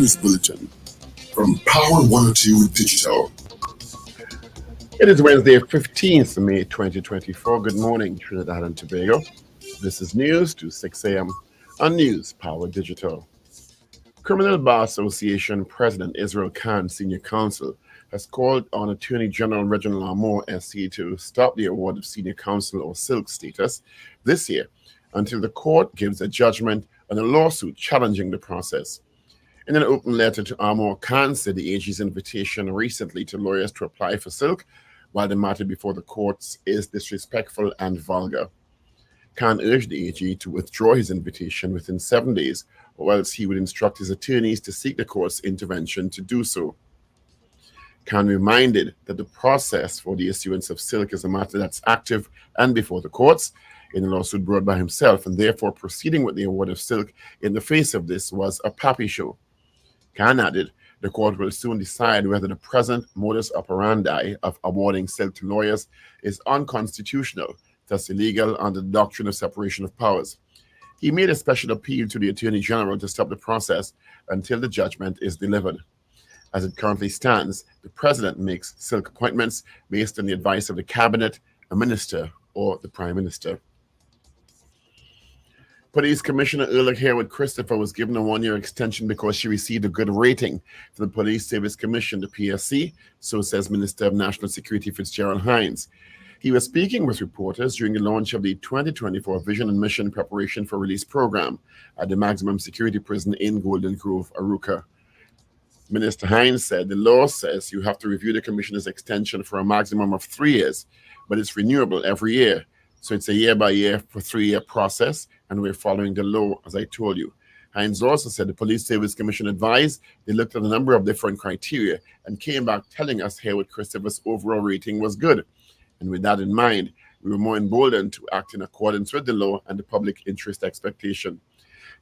News Bulletin from Power 102 Digital. It is Wednesday, 15th May 2024. Good morning, Trinidad and Tobago. This is news to 6 a.m. on News Power Digital. Criminal Bar Association President Israel Khan Senior Counsel has called on Attorney General Reginald Lamour SC to stop the award of Senior Counsel or SILK status this year until the court gives a judgment on a lawsuit challenging the process. In an open letter to Armour, Khan said the AG's invitation recently to lawyers to apply for SILK, while the matter before the courts is disrespectful and vulgar. Khan urged the AG to withdraw his invitation within 7 days, or else he would instruct his attorneys to seek the court's intervention to do so. Khan reminded that the process for the issuance of SILK is a matter that's active and before the courts, in a lawsuit brought by himself, and therefore proceeding with the award of SILK in the face of this was a pappy show. Khan added, the court will soon decide whether the present modus operandi of awarding SILK to lawyers is unconstitutional, thus illegal under the doctrine of separation of powers. He made a special appeal to the Attorney General to stop the process until the judgment is delivered. As it currently stands, the President makes SILK appointments based on the advice of the Cabinet, a Minister, or the Prime Minister. Police Commissioner Erlich Harewood Christopher was given a one-year extension because she received a good rating from the Police Service Commission, the PSC, so says Minister of National Security Fitzgerald Hines. He was speaking with reporters during the launch of the 2024 Vision and Mission Preparation for Release program at the maximum security prison in Golden Grove, Arouca. Minister Hines said the law says you have to review the commissioner's extension for a maximum of 3 years, but it's renewable every year. So it's a year-by-year for 3-year process, and we're following the law, as I told you. Hines also said the Police Service Commission advised they looked at a number of different criteria and came back telling us Harewood Christopher's overall rating was good. And with that in mind, we were more emboldened to act in accordance with the law and the public interest expectation.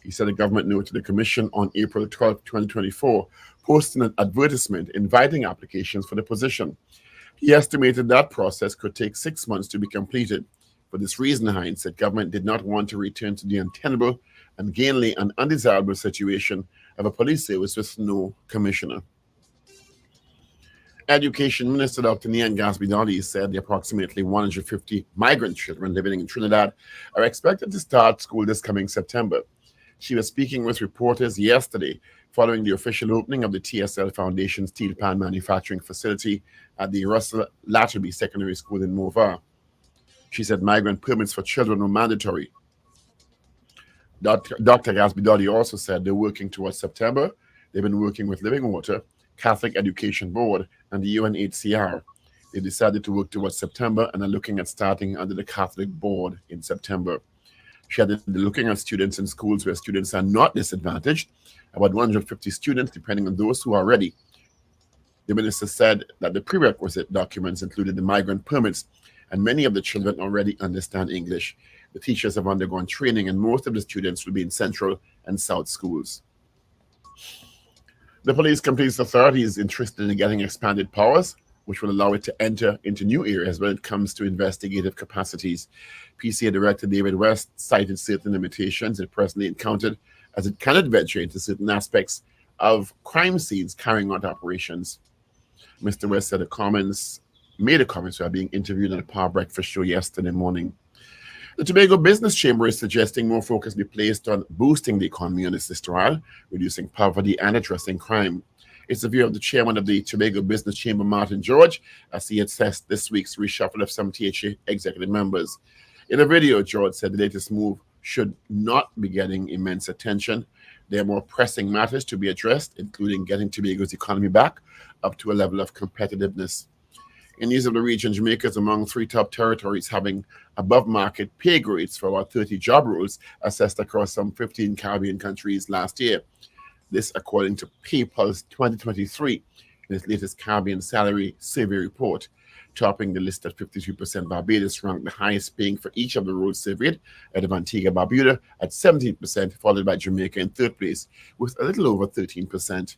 He said the government note to the Commission on April 12, 2024, posting an advertisement inviting applications for the position. He estimated that process could take 6 months to be completed. For this reason, Hines said government did not want to return to the untenable and gainly an undesirable situation of a police service with no commissioner. Education Minister Dr. Nian Gasbidali said the approximately 150 migrant children living in Trinidad are expected to start school this coming September. She was speaking with reporters yesterday following the official opening of the TSL Foundation steel pan manufacturing facility at the Russell Latterby Secondary School in Morvar. She said migrant permits for children were mandatory. Dr. Gasbidali also said they're working towards September. They've been working with Living Water, Catholic Education Board, and the UNHCR. They decided to work towards September and are looking at starting under the Catholic Board in September. She added they're looking at students in schools where students are not disadvantaged, about 150 students, depending on those who are ready. The minister said that the prerequisite documents included the migrant permits, and many of the children already understand English. The teachers have undergone training, and most of the students will be in Central and South schools. The Police Complaints Authority is interested in getting expanded powers, which will allow it to enter into new areas when it comes to investigative capacities. PCA Director David West cited certain limitations it presently encountered as it cannot venture into certain aspects of crime scenes carrying out operations. Mr. West said made a comment while being interviewed on a Power Breakfast show yesterday morning. The Tobago Business Chamber is suggesting more focus be placed on boosting the economy on this trial, reducing poverty and addressing crime. It's the view of the chairman of the Tobago Business Chamber, Martin George, as he assessed this week's reshuffle of some THA executive members. In a video, George said the latest move should not be getting immense attention. There are more pressing matters to be addressed, including getting Tobago's economy back up to a level of competitiveness. In news of the region, Jamaica is among 3 top territories having above-market pay grades for about 30 job roles assessed across some 15 Caribbean countries last year. This according to PayPal's 2023 in its latest Caribbean Salary Survey report. Topping the list at 53%, Barbados ranked the highest paying for each of the roles surveyed, ahead of Antigua Barbuda at 17%, followed by Jamaica in 3rd place with a little over 13%.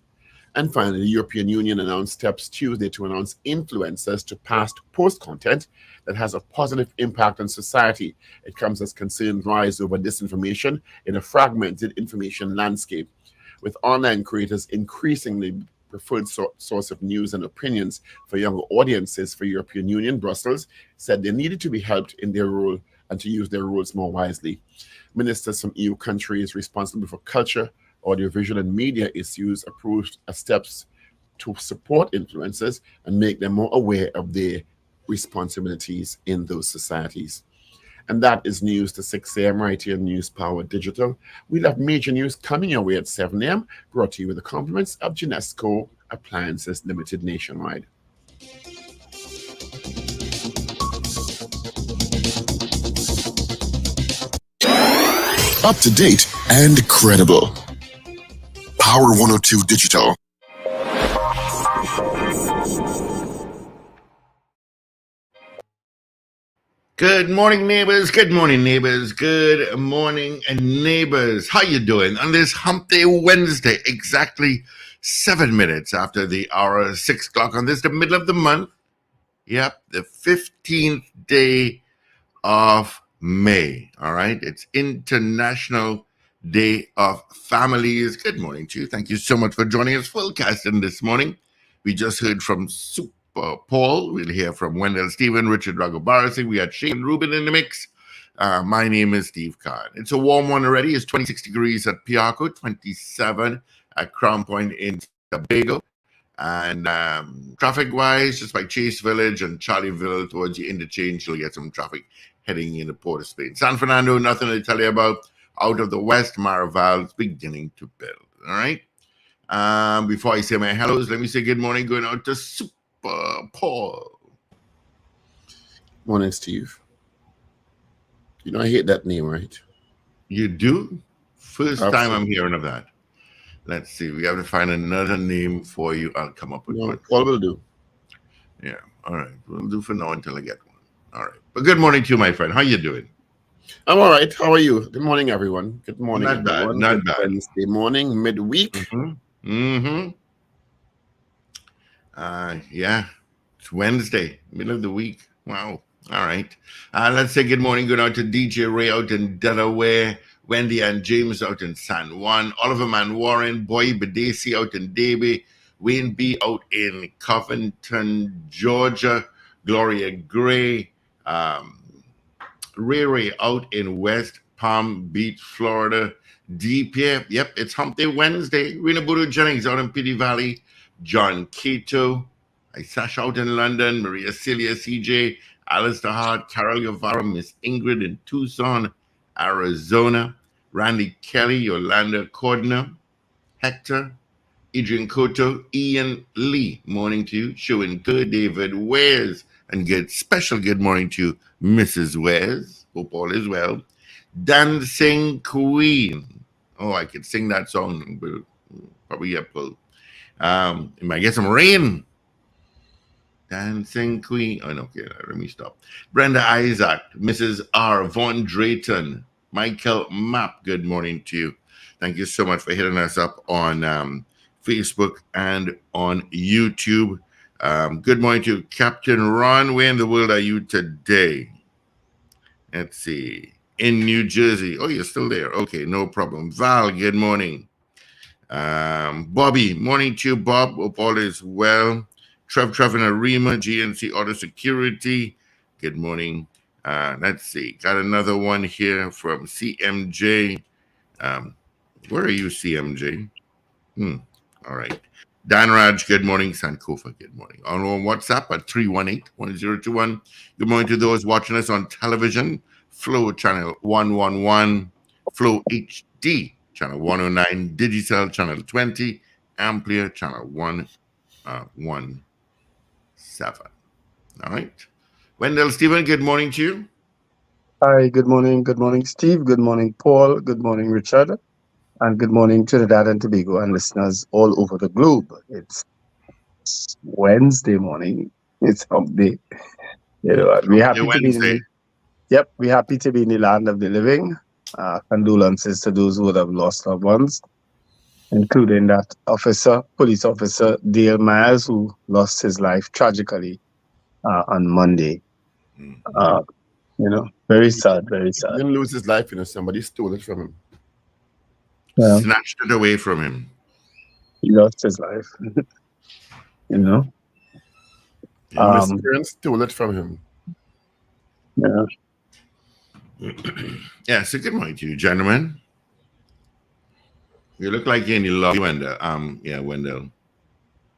And finally, the European Union announced steps Tuesday to announce influencers to post content that has a positive impact on society. It comes as concerns rise over disinformation in a fragmented information landscape. With online creators increasingly preferred source of news and opinions for younger audiences, for European Union, Brussels said they needed to be helped in their role and to use their roles more wisely. Ministers from EU countries responsible for culture, audiovisual, and media issues approved steps to support influencers and make them more aware of their responsibilities in those societies. And that is news to 6 a.m. right here on News Power Digital. We'll have major news coming your way at 7 a.m., brought to you with the compliments of Genesco Appliances Limited nationwide. Up to date and credible. Power 102 Digital. Good morning, neighbors. Good morning, neighbors. Good morning, neighbors. How you doing on this Hump Day Wednesday? Exactly 7 minutes after the hour 6 o'clock on this, the middle of the month. Yep, the 15th day of May. All right, it's International Day of Families. Good morning to you. Thank you so much for joining us. Full casting this morning. We just heard from Super Paul. We'll hear from Wendell, Stephen, Richard, Ragoobarsingh. We had Shane Rubin in the mix. My name is Steve Kahn. It's a warm one already. It's 26 degrees at Piarco, 27 at Crown Point in Tobago. And traffic-wise, just by Chase Village and Charlieville towards the interchange, you'll get some traffic heading into Port of Spain. San Fernando, nothing to tell you about. Out of the west, Maraval is beginning to build. All right? Before I say my hellos, let me say good morning going out to Super Paul. Morning, Steve. You know I hate that name, right? You do? First Absolutely. time I'm hearing of that. Let's see. We have to find another name for you. I'll come up with one. Paul will do. Yeah. All right. We'll do for now until I get one. All right. But good morning to you, my friend. How you doing? I'm all right. How are you? Good morning, everyone. Good morning, Not bad. everyone. Not Good bad. Wednesday morning, midweek. Yeah. It's Wednesday, middle of the week. Wow. All right. Let's say good morning. Good out to DJ Ray out in Delaware, Wendy and James out in San Juan, Oliver Man Warren, Boy Bedesi out in Davie, Wayne B out in Covington, Georgia, Gloria Gray, Ray Ray out in West Palm Beach, Florida, Deep here. Yep, it's Hump Day Wednesday. Rena Bodo Jennings out in Pity Valley, John Cato, Sash out in London, Maria Celia CJ, Alistair Hart, Carol Guevara, Miss Ingrid in Tucson, Arizona, Randy Kelly, Yolanda Cordner, Hector, Adrian Cotto, Ian Lee, morning to you. Showing good, David Wares, and special good morning to Mrs. Wares. Hope all is well. Dancing Queen. Oh, I could sing that song. We'll probably get pulled. You might get some rain. Dancing Queen. Oh, no, okay, let me stop. Brenda Isaac, Mrs. R. Von Drayton, Michael Mapp, good morning to you. Thank you so much for hitting us up on Facebook and on YouTube. Good morning to Captain Ron. Where in the world are you today? Let's see. In New Jersey. Oh, you're still there. Okay, no problem. Val, good morning. Bobby, morning to you, Bob. Hope all is well. Trev and Arima, GNC Auto Security. Good morning. Let's see. Got another one here from CMJ. Where are you, CMJ? All right. Dan Raj, good morning. Sankofa, good morning. On WhatsApp at 318-1021. Good morning to those watching us on television. Flow channel 111. Flow HD channel 109. Digicel channel 20. Amplia channel 117. All right. Wendell, Stephen, good morning to you. Hi, good morning. Good morning, Steve. Good morning, Paul. Good morning, Richard. And good morning, Trinidad and Tobago and listeners all over the globe. It's Wednesday morning. It's Hump Day. We're happy to be in the, we're happy to be in the land of the living. Condolences to those who would have lost loved ones, including that police officer Dale Myers, who lost his life tragically on Monday. Very sad, very sad. He didn't lose his life, somebody stole it from him. Yeah. Snatched it away from him. He lost his life. You know. Your miscreants stole it from him. Yeah. Yeah, so good morning to you, gentlemen. You look like you're in the lobby, Wendell. Yeah, Wendell.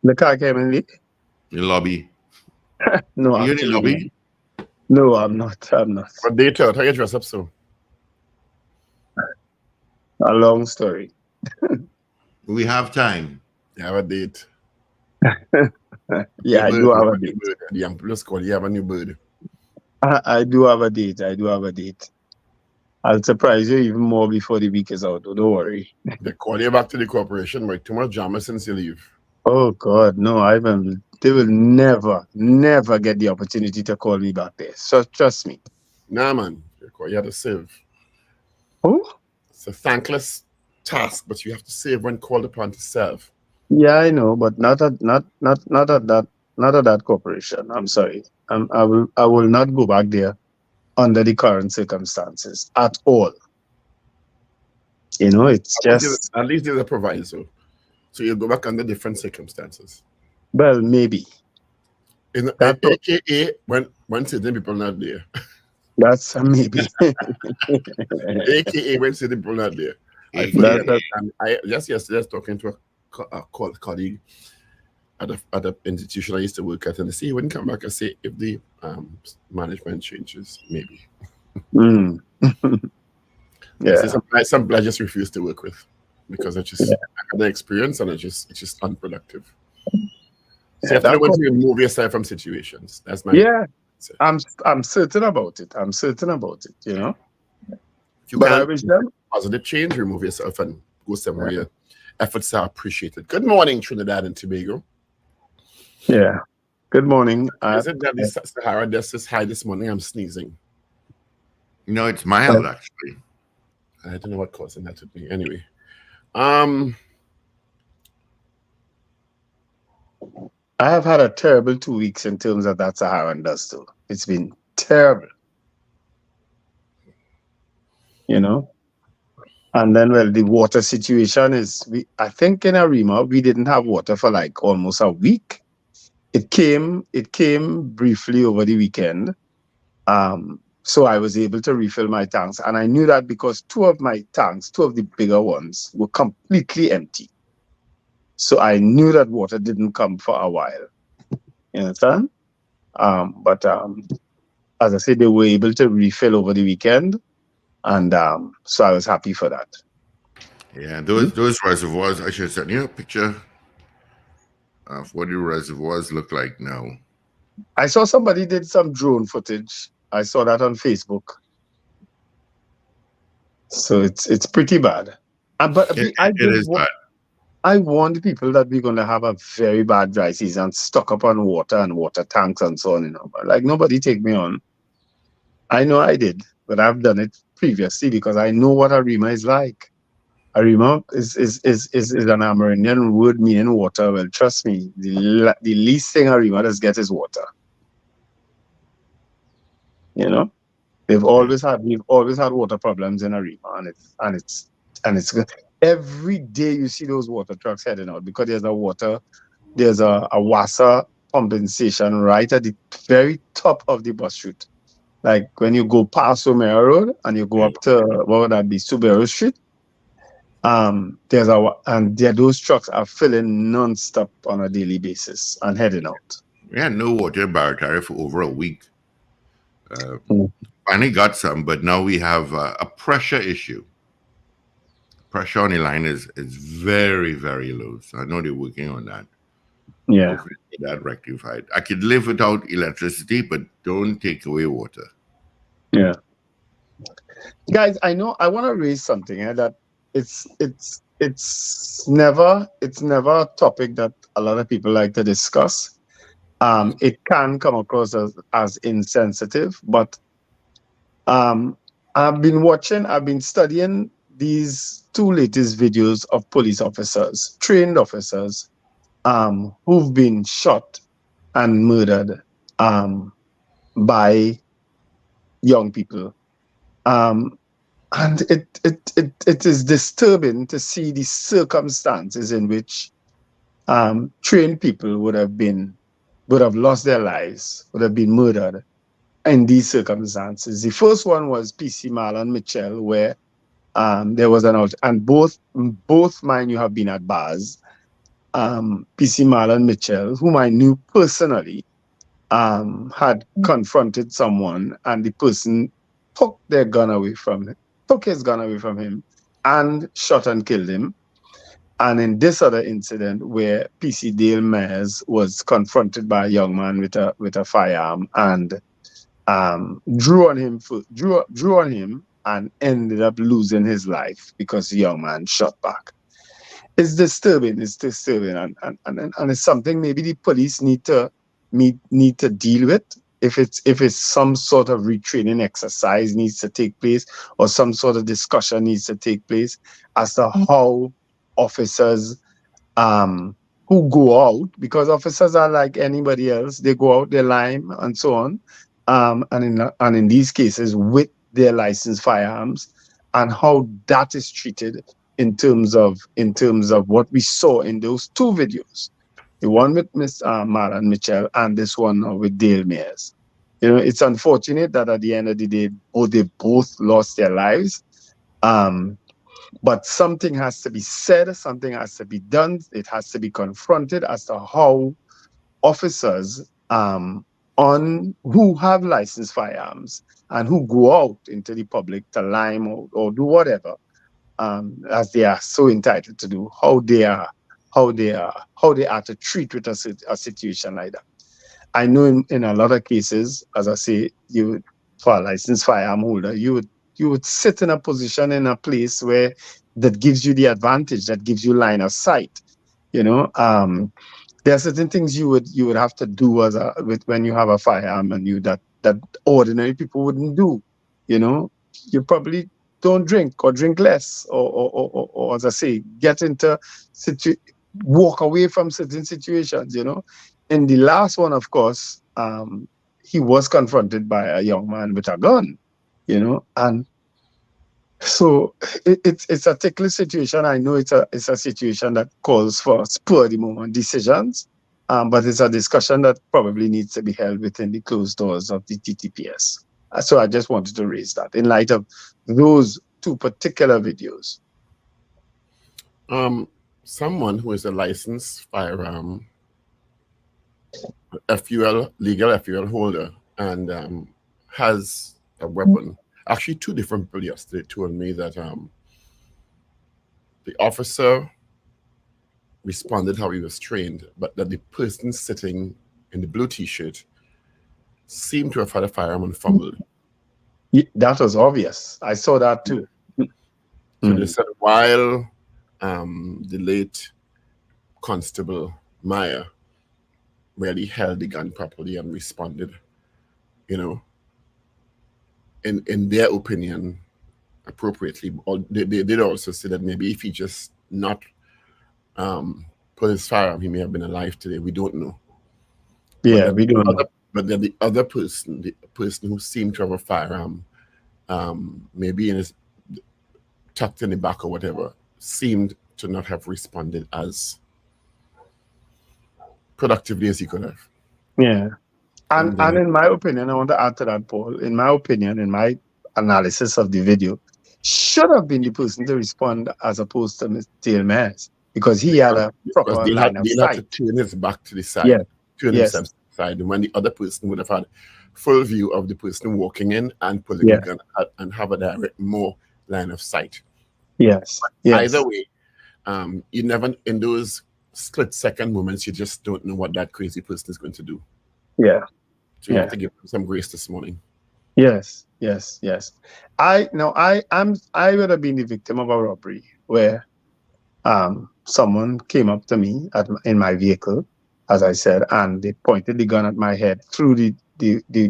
The car came in late. The lobby. No, Are you in the actually, lobby? no, I'm not. I'm not. But they tell how you dress up so. A long story. We have time. You have a date. Yeah, I New do have a bird, new date. bird. The ambulance call, you have a new bird. I do have a date. I do have a date. I'll surprise you even more before the week is out. Don't worry. They call you back to the corporation, but too much drama since you leave. Oh God, no! They will never get the opportunity to call me back there. So trust me. Nah, man. You have to save. Oh, It's a thankless task, but you have to save when called upon to serve. yeah, I know, but not at that corporation. I'm sorry. I will not go back there under the current circumstances at all. It's just At least there's a proviso. So you'll go back under different circumstances. well, maybe that AKA when certain people not there. that's a maybe. AKA when certain people not there. I fully AKA. understand. I just yesterday I was talking to a colleague at an institution I used to work at, and they say he wouldn't come back and say if the management changes, maybe. Mm. Yeah. Some people I just refuse to work with because I had the experience and it's just unproductive. So you have to know when to remove yourself from situations. That's my answer. I'm certain about it. If you But I can't wish them positive change, remove yourself and go somewhere. Your efforts are appreciated. Good morning, Trinidad and Tobago. Yeah. Good morning. Is it that the Sahara Desert is high this morning? I'm sneezing. No, it's mild actually. I don't know what causing that to be. Anyway, I have had a terrible 2 weeks in terms of that Saharan dust too. It's been terrible. And then, well, the water situation is, I think in Arima, we didn't have water for like almost a week. It came briefly over the weekend. So I was able to refill my tanks. And I knew that because two of my tanks, two of the bigger ones, were completely empty. So I knew that water didn't come for a while. You understand? But as I said, they were able to refill over the weekend. And so I was happy for that. Yeah, those reservoirs, I should send you a picture of what the reservoirs look like now. I saw somebody did some drone footage. I saw that on Facebook. So it's pretty bad. But It is bad. I warned people that we're going to have a very bad dry season, stock up on water and water tanks and so on. But like nobody take me on. I know I did, but I've done it previously because I know what Arima is like. Arima is an Amerindian word meaning water. Well, trust me, the least thing Arima does get is water. We've always had water problems in Arima, and it's good. Every day you see those water trucks heading out because there's a Wassa pumping station right at the very top of the bus route. Like when you go past Omera Road and you go up to what would that be, Subaru Street. Those trucks are filling non-stop on a daily basis and heading out. We had no water in Barataria for over a week. Finally got some, but now we have a pressure issue. Pressure on the line is very, very low. So I know they're working on that. Yeah. Hopefully get that rectified. I could live without electricity, but don't take away water. Yeah. Guys, I want to raise something that it's never a topic that a lot of people like to discuss. It can come across as insensitive, but I've been studying these two latest videos of police officers, trained officers, who've been shot and murdered by young people. And it is disturbing to see the circumstances in which trained people would have lost their lives, would have been murdered in these circumstances. The first one was PC Marlon Mitchell, where there was and both, mind you, have been at bars. PC Marlon Mitchell, whom I knew personally, had confronted someone, and the person took his gun away from him, and shot and killed him. And in this other incident, where PC Dale Myers was confronted by a young man with a firearm and drew on him and ended up losing his life because the young man shot back. It's disturbing. And it's something maybe the police need to deal with. If it's some sort of retraining exercise needs to take place, or some sort of discussion needs to take place as to how officers who go out, because officers are like anybody else, they go out, they lime and so on, and in these cases with their licensed firearms, and how that is treated in terms of what we saw in those two videos, the one with Miss Marlon Mitchell and this one with Dale Myers. It's unfortunate that at the end of the day, they both lost their lives. But something has to be said, something has to be done. It has to be confronted as to how officers who have licensed firearms and who go out into the public to lime or do whatever, as they are so entitled to do, how they are to treat with a situation like that. I know in a lot of cases, as I say, for a licensed firearm holder, you would sit in a position, in a place where that gives you the advantage, that gives you line of sight. There are certain things you would have to do when you have a firearm, and that ordinary people wouldn't do. You probably don't drink, or drink less, or as I say, walk away from certain situations. In the last one, of course, he was confronted by a young man with a gun. And so it's a ticklish situation. I know it's a situation that calls for spur of the moment decisions, but it's a discussion that probably needs to be held within the closed doors of the TTPS. So I just wanted to raise that in light of those two particular videos. Someone who is a licensed firearm, legal FUL holder, and has a weapon. Actually, two different people yesterday told me that the officer responded how he was trained, but that the person sitting in the blue T-shirt seemed to have had a firearm and fumbled. That was obvious. I saw that too. So they said while the late Constable Meyer really held the gun properly and responded, in their opinion, appropriately. They did also say that maybe if he just not put his firearm, he may have been alive today. We don't know. Yeah, we don't know. But then the other person, the person who seemed to have a firearm, maybe in his tucked in the back or whatever, seemed to not have responded as productively as he could have. Yeah. And in my opinion, I want to add to that, Paul, in my opinion, in my analysis of the video, should have been the person to respond as opposed to Mr. Dale Myers, because he had a proper line of sight. Had to turn his back to the side, turn himself to the side, and when the other person would have had full view of the person walking in and pulling the gun out and have a direct more line of sight. Yes. Either way, you never, in those split-second moments, you just don't know what that crazy person is going to do. Yeah. So you have to give them some grace this morning. Yes. I would have been the victim of a robbery where someone came up to me in my vehicle, as I said, and they pointed the gun at my head through the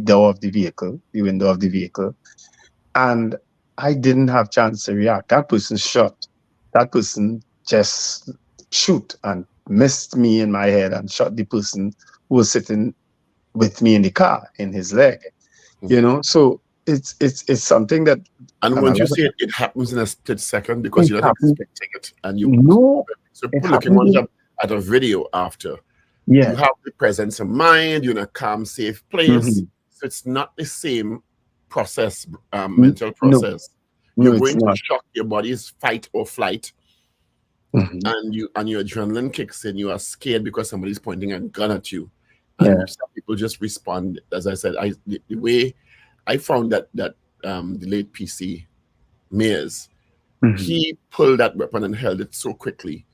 door of the vehicle, the window of the vehicle, and I didn't have a chance to react. That person shot. That person just shoot and missed me in my head and shot the person who was sitting with me in the car in his leg. So it's something that. And when you say it happens in a split second, because you're not expecting it, and you no, so people looking one job, at a video after. Yeah. You have the presence of mind, you're in a calm, safe place. Mhm. So it's not the same process, N- mental No, process. no, You're it's going to not. shock, your body is fight or flight, Mhm. and your adrenaline kicks in. You are scared because somebody's pointing a gun at you. Yeah. And some people just respond. As I said, the way I found that the late PC Mears, Mhm. he pulled that weapon and held it so quickly.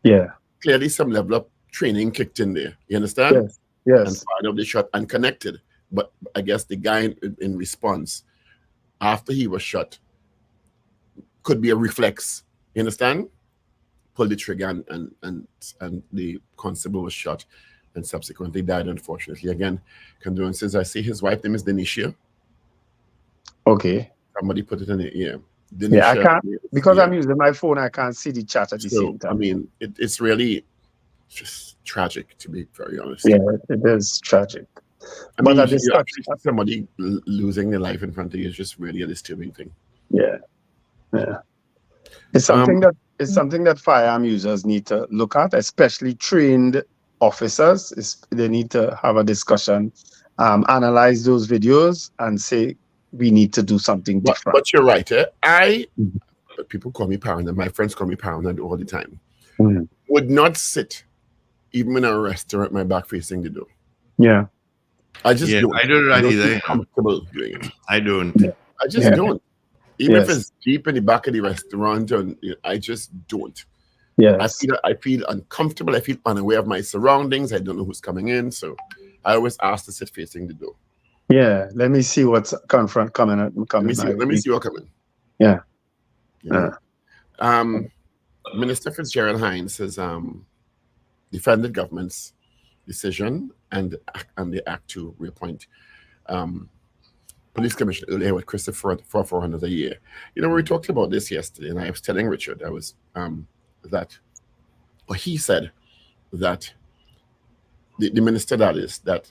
Yeah. Clearly, some level of training kicked in there. You understand? Yes. And Yes. fired up the shot and connected. But I guess the guy in response, after he was shot, could be a reflex. You understand? Pulled the trigger and the constable was shot and subsequently died, unfortunately. Again, condolences. I see his wife name is Denisha. Okay. Somebody put it in the ear. Yeah, I Denisha. can't because Yeah. I'm using my phone. I can't see the chat at the So, same I time. mean, it's really just tragic, to be very honest. Yeah, it is tragic. I But mean, at the you start, actually see somebody losing their life in front of you is just really a disturbing thing. yeah, yeah, it's Um, something that firearm users need to look at, especially trained officers. They need to have a discussion, analyze those videos, and say we need to do something different. but you're right. Mhm. People call me paranoid. My friends call me paranoid all the time. Mhm. Would not sit even in a restaurant, my back facing the door. Yeah, I just Yeah, don't. I don't do that don't either, feel you know. comfortable doing it. I don't. I just Yeah. don't. Even if Yes. it's deep in the back of the restaurant, and I just don't. Yes. I feel uncomfortable. I feel unaware of my surroundings. I don't know who's coming in, so I always ask to sit facing the door. Yeah. Let me see what's coming Let me coming see. my Let me way. see what coming. Yeah. You know? Minister Fitzgerald Hines has defended government's decision and the act to reappoint police commissioner earlier with Christopher for 400 a year. You know, we talked about this yesterday, and I was telling Richard he said that the minister, that is, that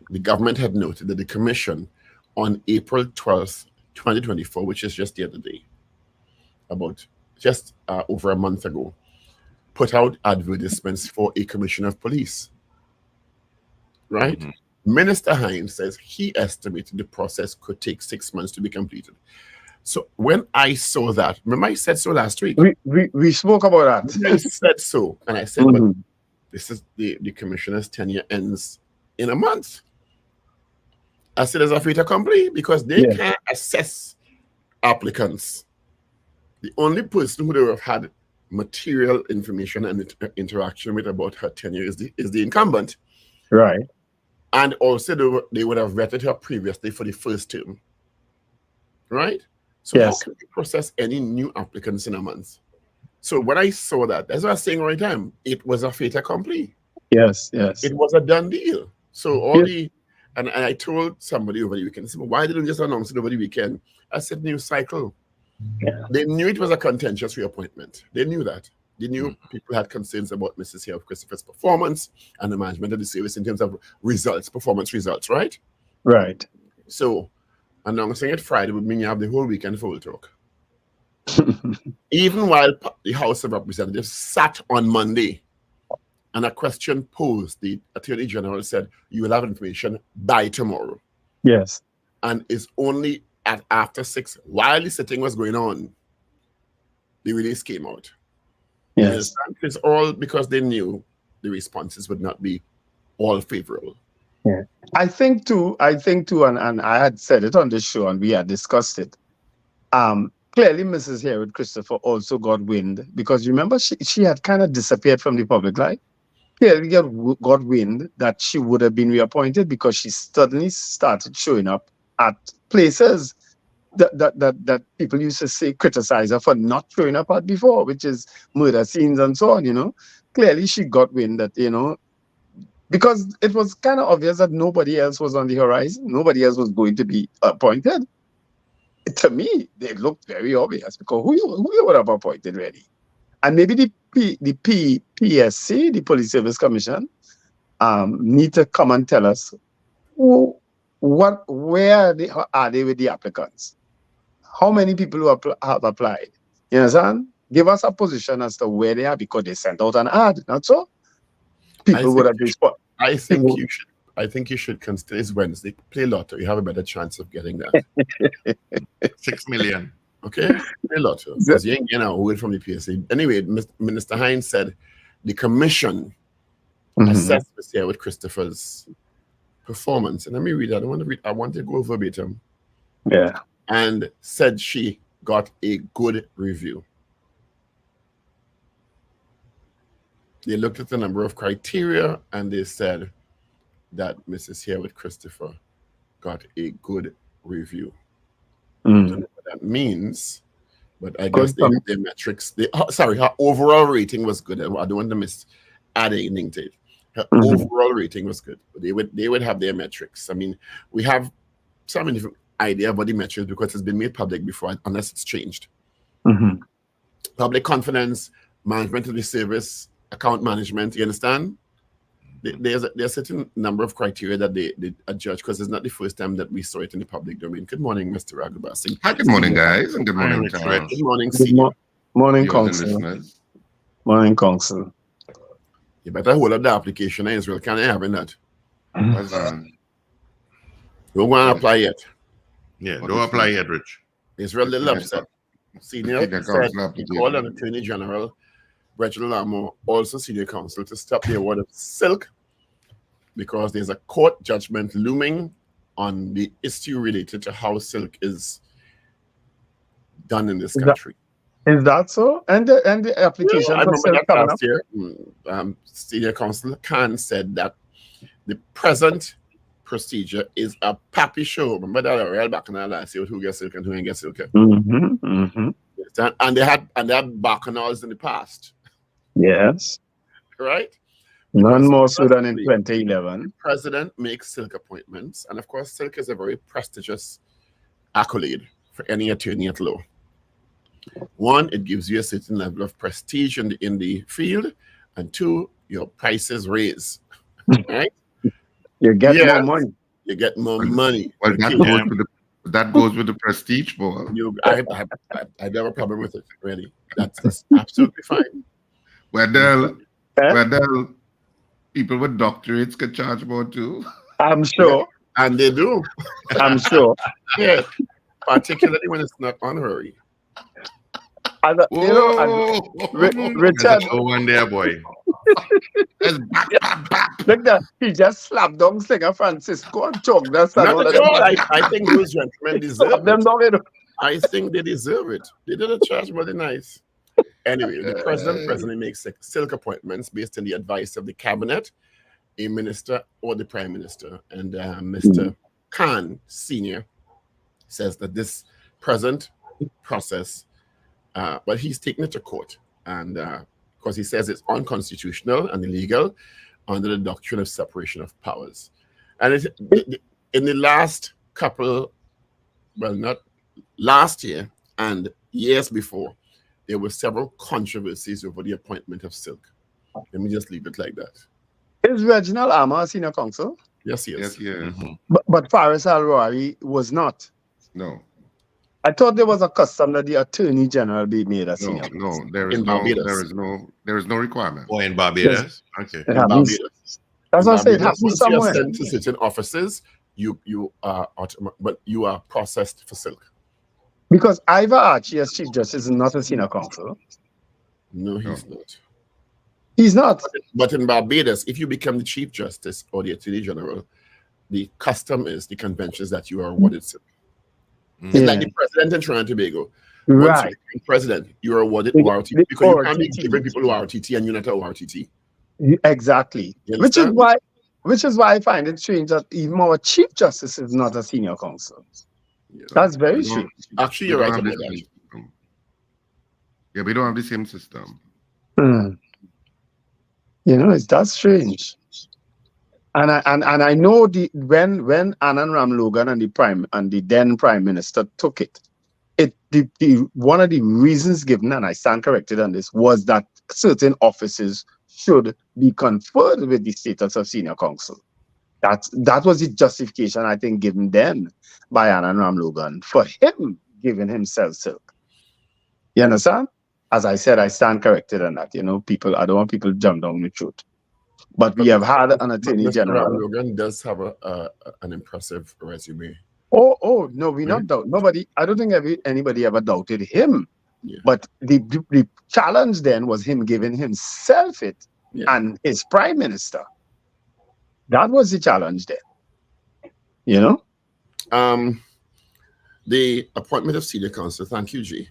the government had noted that the commission on April 12th, 2024, which is just the other day, about just over a month ago, put out advertisements for a commissioner of police. Right? Mm-hmm. Minister Hines says he estimated the process could take 6 months to be completed. So when I saw that, remember I said so last week? We spoke about that. I said so. And I said, but this is the commissioner's tenure ends in a month. I said as a fait accompli because they can't assess applicants. The only person who they would have had material information and interaction with about her tenure is the incumbent. Right. And also they would have vetted her previously for the first term. Right? So how can we process any new applicants in a month? So when I saw that, that's what I was saying right time, it was a fait accompli. Yes, yes. It was a done deal. So all and I told somebody over the weekend, why didn't they just announce it over the weekend? I said, new cycle. Yeah. They knew it was a contentious reappointment. They knew that. They knew people had concerns about Mrs. Hill Christopher's performance and the management of the service in terms of results, performance results, right? Right. So announcing it Friday would mean you have the whole weekend for talk. Even while the House of Representatives sat on Monday and a question posed, the Attorney General said, you will have information by tomorrow. Yes. And it's only after 6, while the sitting was going on, the release came out. Yes. It's all because they knew the responses would not be all favorable. Yeah. I think too, and I had said it on the show and we had discussed it. Clearly Mrs. Herod Christopher also got wind because remember she had kind of disappeared from the public light. Clearly got wind that she would have been reappointed because she suddenly started showing up at places that people used to say criticize her for not showing up at before, which is murder scenes and so on, you know. Clearly she got wind that, you know, because it was kind of obvious that nobody else was on the horizon. Nobody else was going to be appointed. To me, they looked very obvious because who you would have appointed really? And maybe the PSC, the Police Service Commission, need to come and tell us where are they with the applicants? How many people who have applied? You understand? Give us a position as to where they are because they sent out an ad, not so? People would have been spot. I think you should. I think you should consider it's Wednesday. Play lotto. You have a better chance of getting that. 6 million. Okay, play lotto because you ain't getting a hold from the PSA. Anyway, Minister Hines said the commission assessed this year with Christopher's performance. And let me read that. I want to go verbatim. Yeah. And said she got a good review. They looked at the number of criteria and they said that Mrs. Here with Christopher got a good review. I don't know what that means, but I guess their metrics. Her overall rating was good. I don't want to miss adding anything to it. Her overall rating was good. But they would have their metrics. I mean, we have some different idea about the metrics because it's been made public before, unless it's changed. Public confidence, management of the service, account management. You understand? There's a certain number of criteria that they judge because it's not the first time that we saw it in the public domain. Good morning, Mr. Ragoobarsingh. Hi, good morning, guys, and good morning, Good morning, morning, Council. Morning, Council. You better hold up the application, Israel. Can't have that. Don't want to apply yet. Yeah, don't apply yet, Rich. Israel a little upset. Senior said he called on Attorney General Reginald Amo, also Senior Counsel, to stop the award of silk because there's a court judgment looming on the issue related to how silk is done in this country. Is that so? And the application I for remember silk that coming last year. Senior Counsel Khan said that the present procedure is a pappy show. Remember that real back in the last year, who gets silk and who ain't get silk. And they had bacchanals in the past. Yes. Right? None more so than in 2011. The president makes silk appointments. And of course, silk is a very prestigious accolade for any attorney at law. One, it gives you a certain level of prestige in the field. And two, your prices raise. Right? You get more money. You get more money. Well, that goes with the prestige, boy. I have a problem with it, really. That's absolutely fine. Wendell, people with doctorates can charge more too. I'm sure. Yeah, and they do. I'm sure. Yeah, particularly when it's not honorary. Richard. Oh, one there, boy. Look that he just slapped down Singer Francisco and choked that. I think those gentlemen deserve it. I think they deserve it. They didn't charge more than nice. Anyway, the president makes silk appointments based on the advice of the cabinet, a minister, or the prime minister. And Mr. Khan Sr. says that this present process, but he's taking it to court. And because he says it's unconstitutional and illegal under the doctrine of separation of powers. And in the last couple, well, not last year and years before, there were several controversies over the appointment of silk. Let me just leave it like that. Is Reginald Amo a senior counsel? Yes, he is. Yes. But Faris Al-Rawari was not. No. I thought there was a custom that the Attorney General be made a senior counsel. No, there is no requirement. Oh, in Barbados? Okay. In Barbados. That's what I say. It happens somewhere. Sent to certain offices, you are processed for silk. Because Ivor Archie as Chief Justice is not a senior counsel. No, he's not. He's not. But in Barbados, if you become the Chief Justice or the Attorney General, the custom is, the convention is that you are awarded silk. It's like the president in Trinidad and Tobago. Once you become president, you are awarded ORTT because you can't be giving people ORTT and you're not a ORTT. Exactly. Which is why I find it strange that even our Chief Justice is not a senior counsel. Yeah. That's very strange. Actually, you're right about that. Yeah, we don't have the same system. You know, that's strange. And I know when Anand Ramlogan and the then Prime Minister took it, one of the reasons given, and I stand corrected on this, was that certain offices should be conferred with the status of senior counsel. That was the justification, I think, given then by Anand Ramlogan for him giving himself silk. You understand? As I said, I stand corrected on that. You know, I don't want people to jump down the truth. But we have had an attorney Mr. general. Logan does have an impressive resume. Oh, no, we Right. not doubt. Nobody, I don't think anybody ever doubted him. Yeah. But the challenge then was him giving himself it Yeah. and his prime minister. That was the challenge then. You know? The appointment of senior counsel, thank you, G.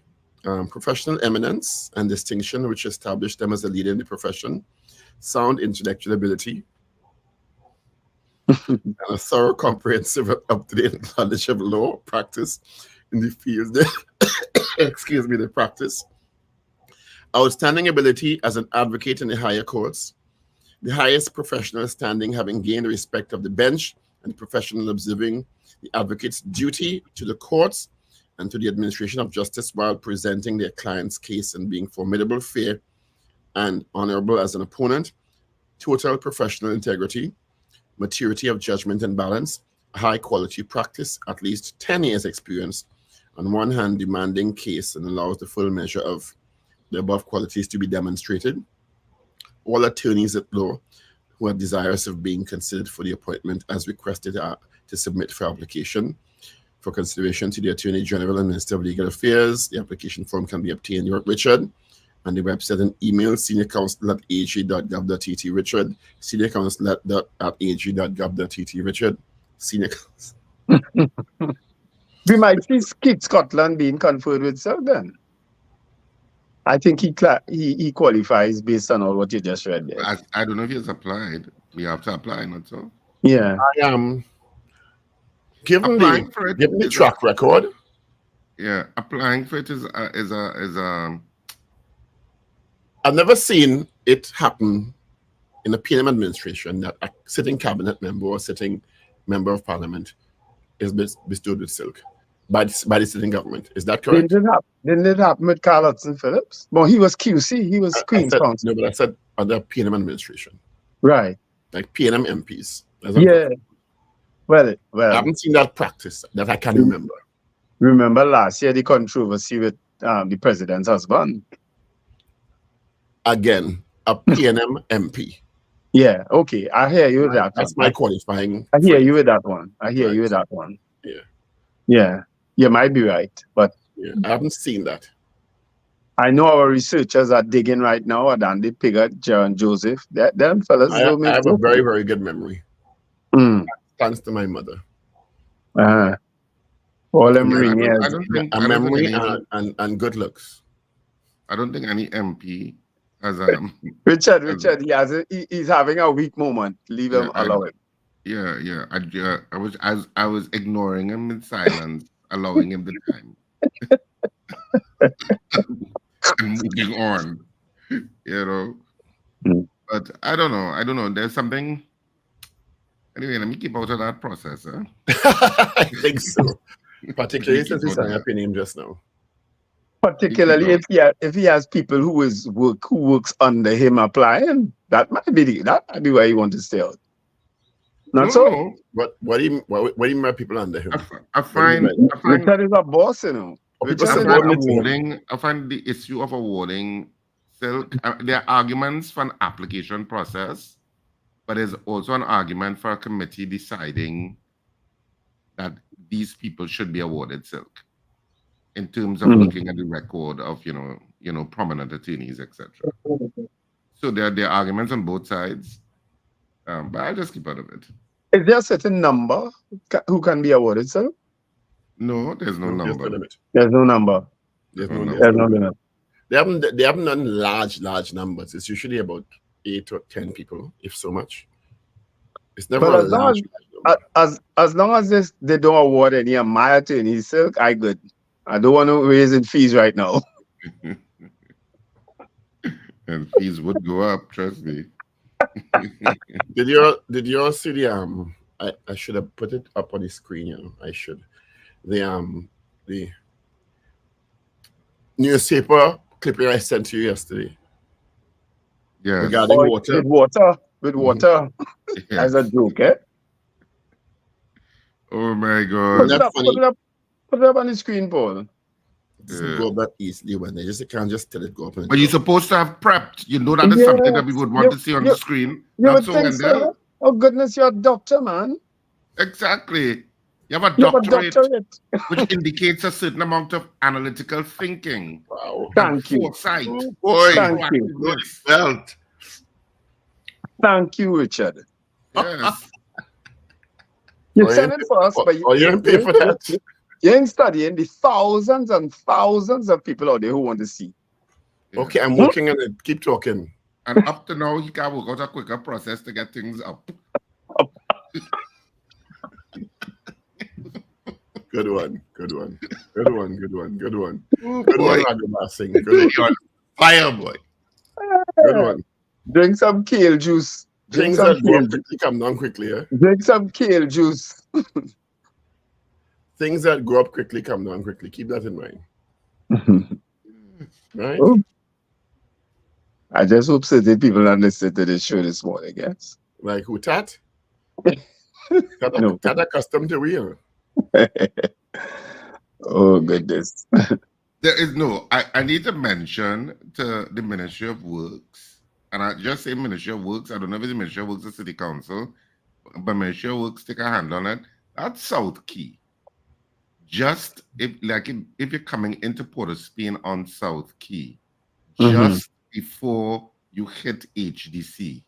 Professional eminence and distinction, which established them as a leader in the profession, sound intellectual ability, and a thorough, comprehensive, up-to-date knowledge of law practice in the field. Excuse me, the practice. Outstanding ability as an advocate in the higher courts, the highest professional standing, having gained the respect of the bench and professional observing the advocate's duty to the courts and to the administration of justice while presenting their client's case and being formidable, fair, and honorable as an opponent, total professional integrity, maturity of judgment and balance, high quality practice, at least 10 years experience, on one hand demanding case and allows the full measure of the above qualities to be demonstrated. All attorneys at law who are desirous of being considered for the appointment as requested are to submit for application for consideration to the Attorney General and Minister of Legal Affairs. The application form can be obtained, Richard, on the website and email seniorcounsel@ag.gov.tt, Richard, seniorcounsel@ag.gov.tt, Richard, senior counsel. We might see Keith Scotland being conferred with Sir then. I think he qualifies based on all what you just read there. I don't know if he's applied. We have to apply, not so. Yeah. I am given Applying for it the is track record. Yeah, applying for it is I've never seen it happen in the PNM administration that a sitting cabinet member or sitting member of parliament is bestowed with silk by the sitting government. Is that correct? Didn't it happen with Carl Hudson Phillips? Well, he was QC. He was Queen's Counsel. No, but I said under PNM administration. Right. Like PNM MPs. Yeah. Well, I haven't seen that practice that I can remember. Remember last year the controversy with the president's husband? Again, a PNM MP. Yeah, okay. I hear you with that. That's my qualifying. I hear you with that one. You with that one. Yeah. Yeah. You might be right, but yeah, I haven't seen that. I know our researchers are digging right now at Andy Piggott, Jaron Joseph. Them fellas. I have a very, very good memory. Thanks to my mother. All them ringers. I don't think memory and good looks. I don't think any MP has Richard, he's having a weak moment. Leave him alone. Yeah. I was ignoring him in silence, allowing him the time. And moving on. But I don't know. There's something. Anyway, let me keep out of that process, huh? I think so. Particularly since you sang up your name just now. Particularly if he has people who works under him applying, that might be where you want to stay out. No. What do you mean by people under him? I find Richard is a boss, you know. I find the issue of awarding silk. There are arguments for an application process, but there's also an argument for a committee deciding that these people should be awarded silk in terms of looking at the record of prominent attorneys, etc. So there are arguments on both sides, but I'll just keep out of it. Is there a certain number who can be awarded silk? No, there's no number. There's no number. There's no limit. They haven't done large numbers. It's usually about 8 or 10 people, if so much. It's never a large number. As long as they don't award any of my attorneys silk, I good. I don't want to raise in fees right now. And fees would go up, trust me. Did you all see the I should have put it up on the screen, I should. The newspaper clipping I sent to you yesterday. Yeah. Regarding water. With water. Yes. As a joke, eh? Oh my God. Put it up on the screen, Paul. It doesn't go up that easily when they just can't just tell it go up. And But you're supposed to have prepped. You know that is something that we would want to see on the screen. You Not would so, think Wendell. so. Oh goodness, you're a doctor, man. Exactly. You have a You have a doctorate, doctorate. which indicates a certain amount of analytical thinking. wow. Thank you. Foresight. Oh, boy. Thank you. Proactiveness. Felt. Thank you, Richard. Yes. You Oh, send you it for us, but Oh, you didn't pay for that? you ain't studying the thousands and thousands of people out there who want to see. Okay, I'm working on it. Keep talking. And up to now, he can work out a quicker process to get things up. Good one. Good one. Good one. Good one. Good one. Good Boy. one, Ragoobarsingh. Good You're on fire, boy. one. Good one. Drink some kale juice. Drink Things some that go kale up quickly come down quickly, eh? Drink some kale juice. Things that go up quickly come down quickly. Keep that in mind. Right? Oh. I just hope certain people are listening to this show this morning, yes. Like who, Tat? No. Tat accustomed to wheel. Oh, goodness. There is no, I need to mention to the Ministry of Works, and I just say Ministry of Works, I don't know if it's the Ministry of Works or City Council, but Ministry of Works take a hand on it. That's South Key. Just if you're coming into Port of Spain on South Key, just before you hit HDC,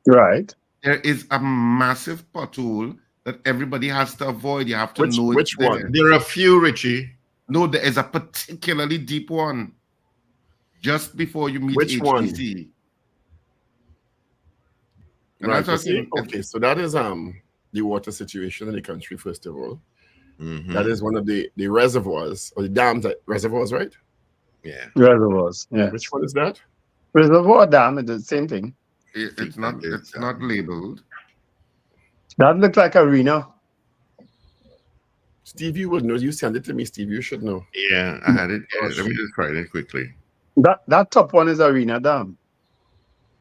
Right. there is a massive pothole that everybody has to avoid. You have to know Which it's one? there. There are a few, Richie. No, there is a particularly deep one just before you meet Which HDC. one? And Right. that's You what see? Okay, so that is the water situation in the country, first of all. That is one of the reservoirs or the dams, reservoirs, right? Yeah. Reservoirs. Yeah. Which one is that? Reservoir dam is the same thing. it's not labeled. That looks like arena. Steve, you would know. You send it to me, Steve. You should know. Yeah, I had it. Let me just try it quickly. That top one is arena dam.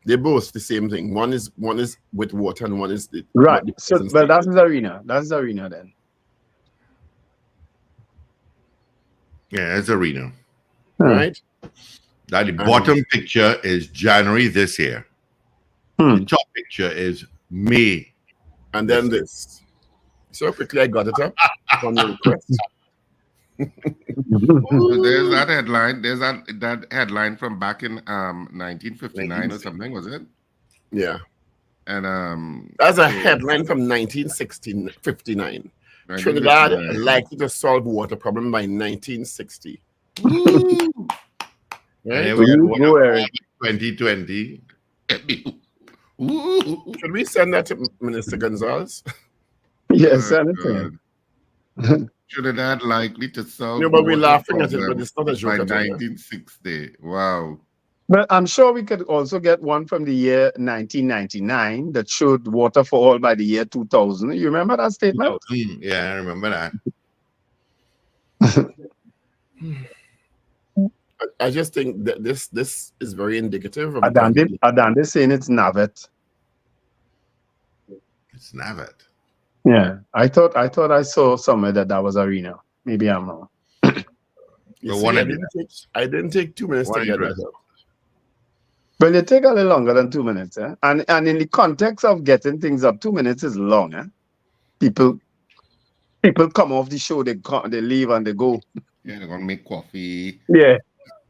They're both the same thing. One is with water and one is the Right. the So, present well, that's state. arena. That's arena then. Yeah, it's arena. Right. Now the bottom picture is January this year. The top picture is May. And then this. So quickly I got it up from your request. So there's that headline. There's that headline from back in 1959 or something, was it? Yeah. And That's a headline from 1959. Trinidad likely to solve water problem by 1960. And Right? then we had one Go, of Eric. 2020. Should we send that to Minister Gonzalez? Yes, anything. Trinidad likely to solve. No, but we're water laughing at it, but problem it's not a by joke at all. 1960. Wow. But I'm sure we could also get one from the year 1999 that showed water for all by the year 2000. You remember that statement? Yeah, I remember that. I just think that this is very indicative of Adande saying it's Navet. It's Navet. Yeah, I thought I saw somewhere that was arena. Maybe I'm wrong. You see, I didn't take 2 minutes to get that up. Well, it take a little longer than 2 minutes, eh? And in the context of getting things up, 2 minutes is long, eh? People come off the show, they leave and they go. Yeah, they're gonna make coffee. Yeah.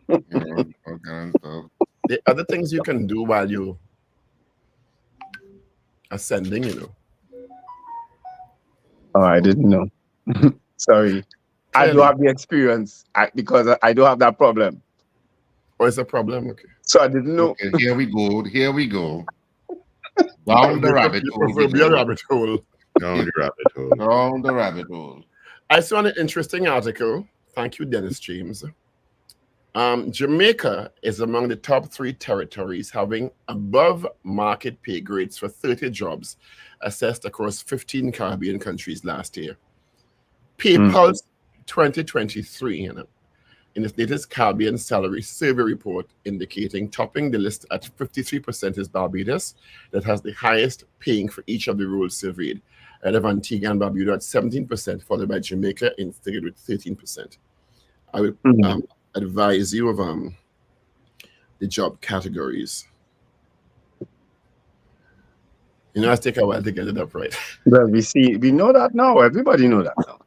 You know, all kind of stuff. The other things you can do while you are sending, you know. Oh, I didn't know. Sorry. I do have the experience because I do have that problem. Oh, it's a problem? Okay. So I didn't know. Okay, here we go. Down the rabbit hole. Rabbit hole. Down the rabbit hole. Down the rabbit hole. I saw an interesting article. Thank you, Dennis James. Jamaica is among the top 3 territories having above market pay grades for 30 jobs assessed across 15 Caribbean countries last year. PayPal's 2023, in its latest Caribbean salary survey report, indicating topping the list at 53% is Barbados, that has the highest paying for each of the roles surveyed, ahead of Antigua and Barbuda at 17%, followed by Jamaica in third with 13%. I would advise you of the job categories. You know, it take a while to get it up right. Well, we know that now. Everybody know that now.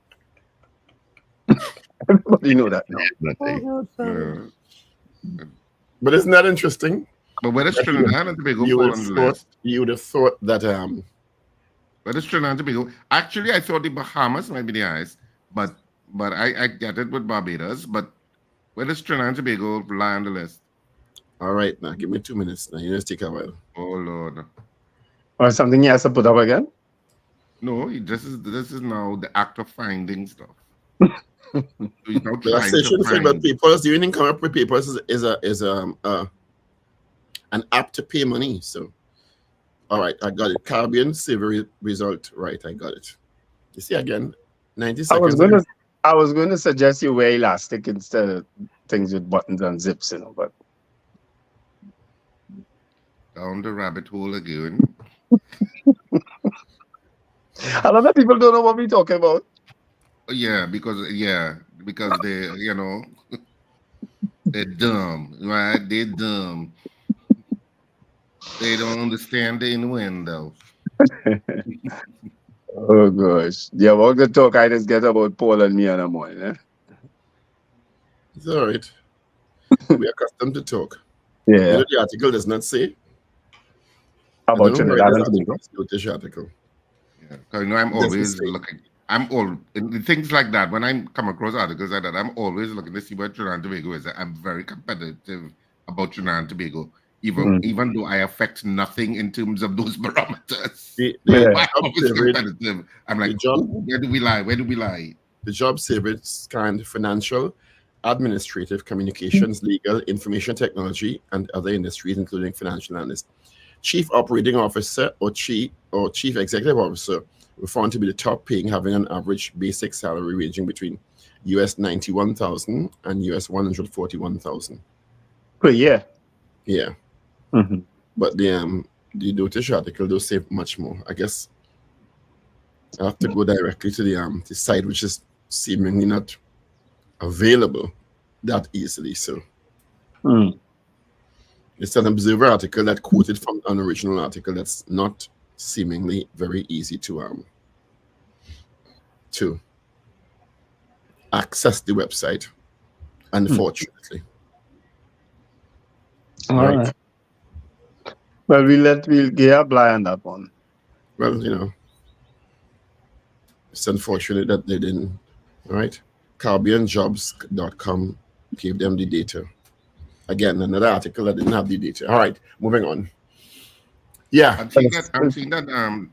Everybody know that now. But isn't that interesting? But where does Trinidad and Tobago fall on the list? You would have thought that where does Trinidad and Tobago? Actually, I thought the Bahamas might be the highest, but I get it with Barbados. But where does Trinidad and Tobago lie on the list? All right, now give me 2 minutes. Now you just take a while. Oh Lord. Or something he has to put up again? No, this is now the act of finding stuff. He's now The association said about papers. The union come up with papers is an app to pay money. So, all right, I got it. Caribbean Silver result. Right, I got it. You see again, 90 seconds. I was going to suggest you wear elastic instead of things with buttons and zips, you know, but down the rabbit hole again. A lot of people don't know what we're talking about. Yeah, because they, you know, they're dumb, right? They're dumb. They don't understand the innuendo. Oh gosh. Yeah, what good talk I just get about Paul and me in the morning, eh? It's all right. We're accustomed to talk. Yeah. You know, the article does not say about Trinidad and Tobago. This article. Yeah, because you know I'm always looking. In things like that. When I come across articles like that, I'm always looking to see where Trinidad and Tobago is. I'm very competitive about Trinidad and Tobago, even though I affect nothing in terms of those barometers. I'm always competitive. I'm like, where do we lie? Where do we lie? The job savings kind of financial, administrative, communications, legal, information technology, and other industries, including financial analyst. Chief operating officer or chief executive officer were found to be the top paying, having an average basic salary ranging between US 91,000 and US 141,000 per year. Yeah. But the notice article does say much more. I guess I have to go directly to the site, which is seemingly not available that easily. So it's an Observer article that quoted from an original article that's not seemingly very easy to access the website, unfortunately. All right. Well, we'll get a blind on that one. Well, you know, it's unfortunate that they didn't. All right. CaribbeanJobs.com gave them the data. Again, another article that didn't have the data. All right, moving on. Yeah. I'm seeing that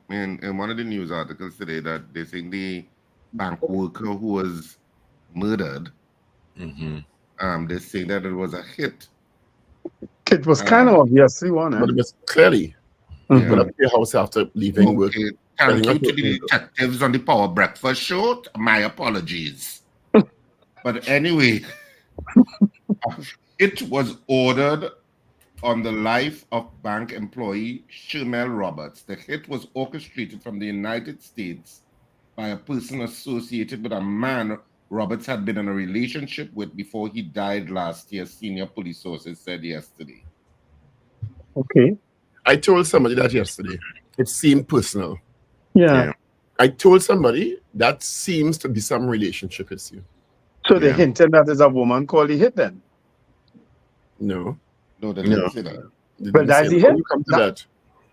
in one of the news articles today that they're saying the bank worker who was murdered, they're saying that it was a hit. It was kind of obviously one, but it was clearly put up your house after leaving work. Thank you to the detectives on the Power Breakfast Show. My apologies. But anyway, it was ordered on the life of bank employee Shermel Roberts. The hit was orchestrated from the United States by a person associated with a man Roberts had been in a relationship with before he died last year, senior police sources said yesterday. Okay. I told somebody that yesterday. It seemed personal. Yeah. I told somebody that seems to be some relationship issue. So they hinted that there's a woman called the hit then? No. No, they didn't say that. But that's the hit? Come to that.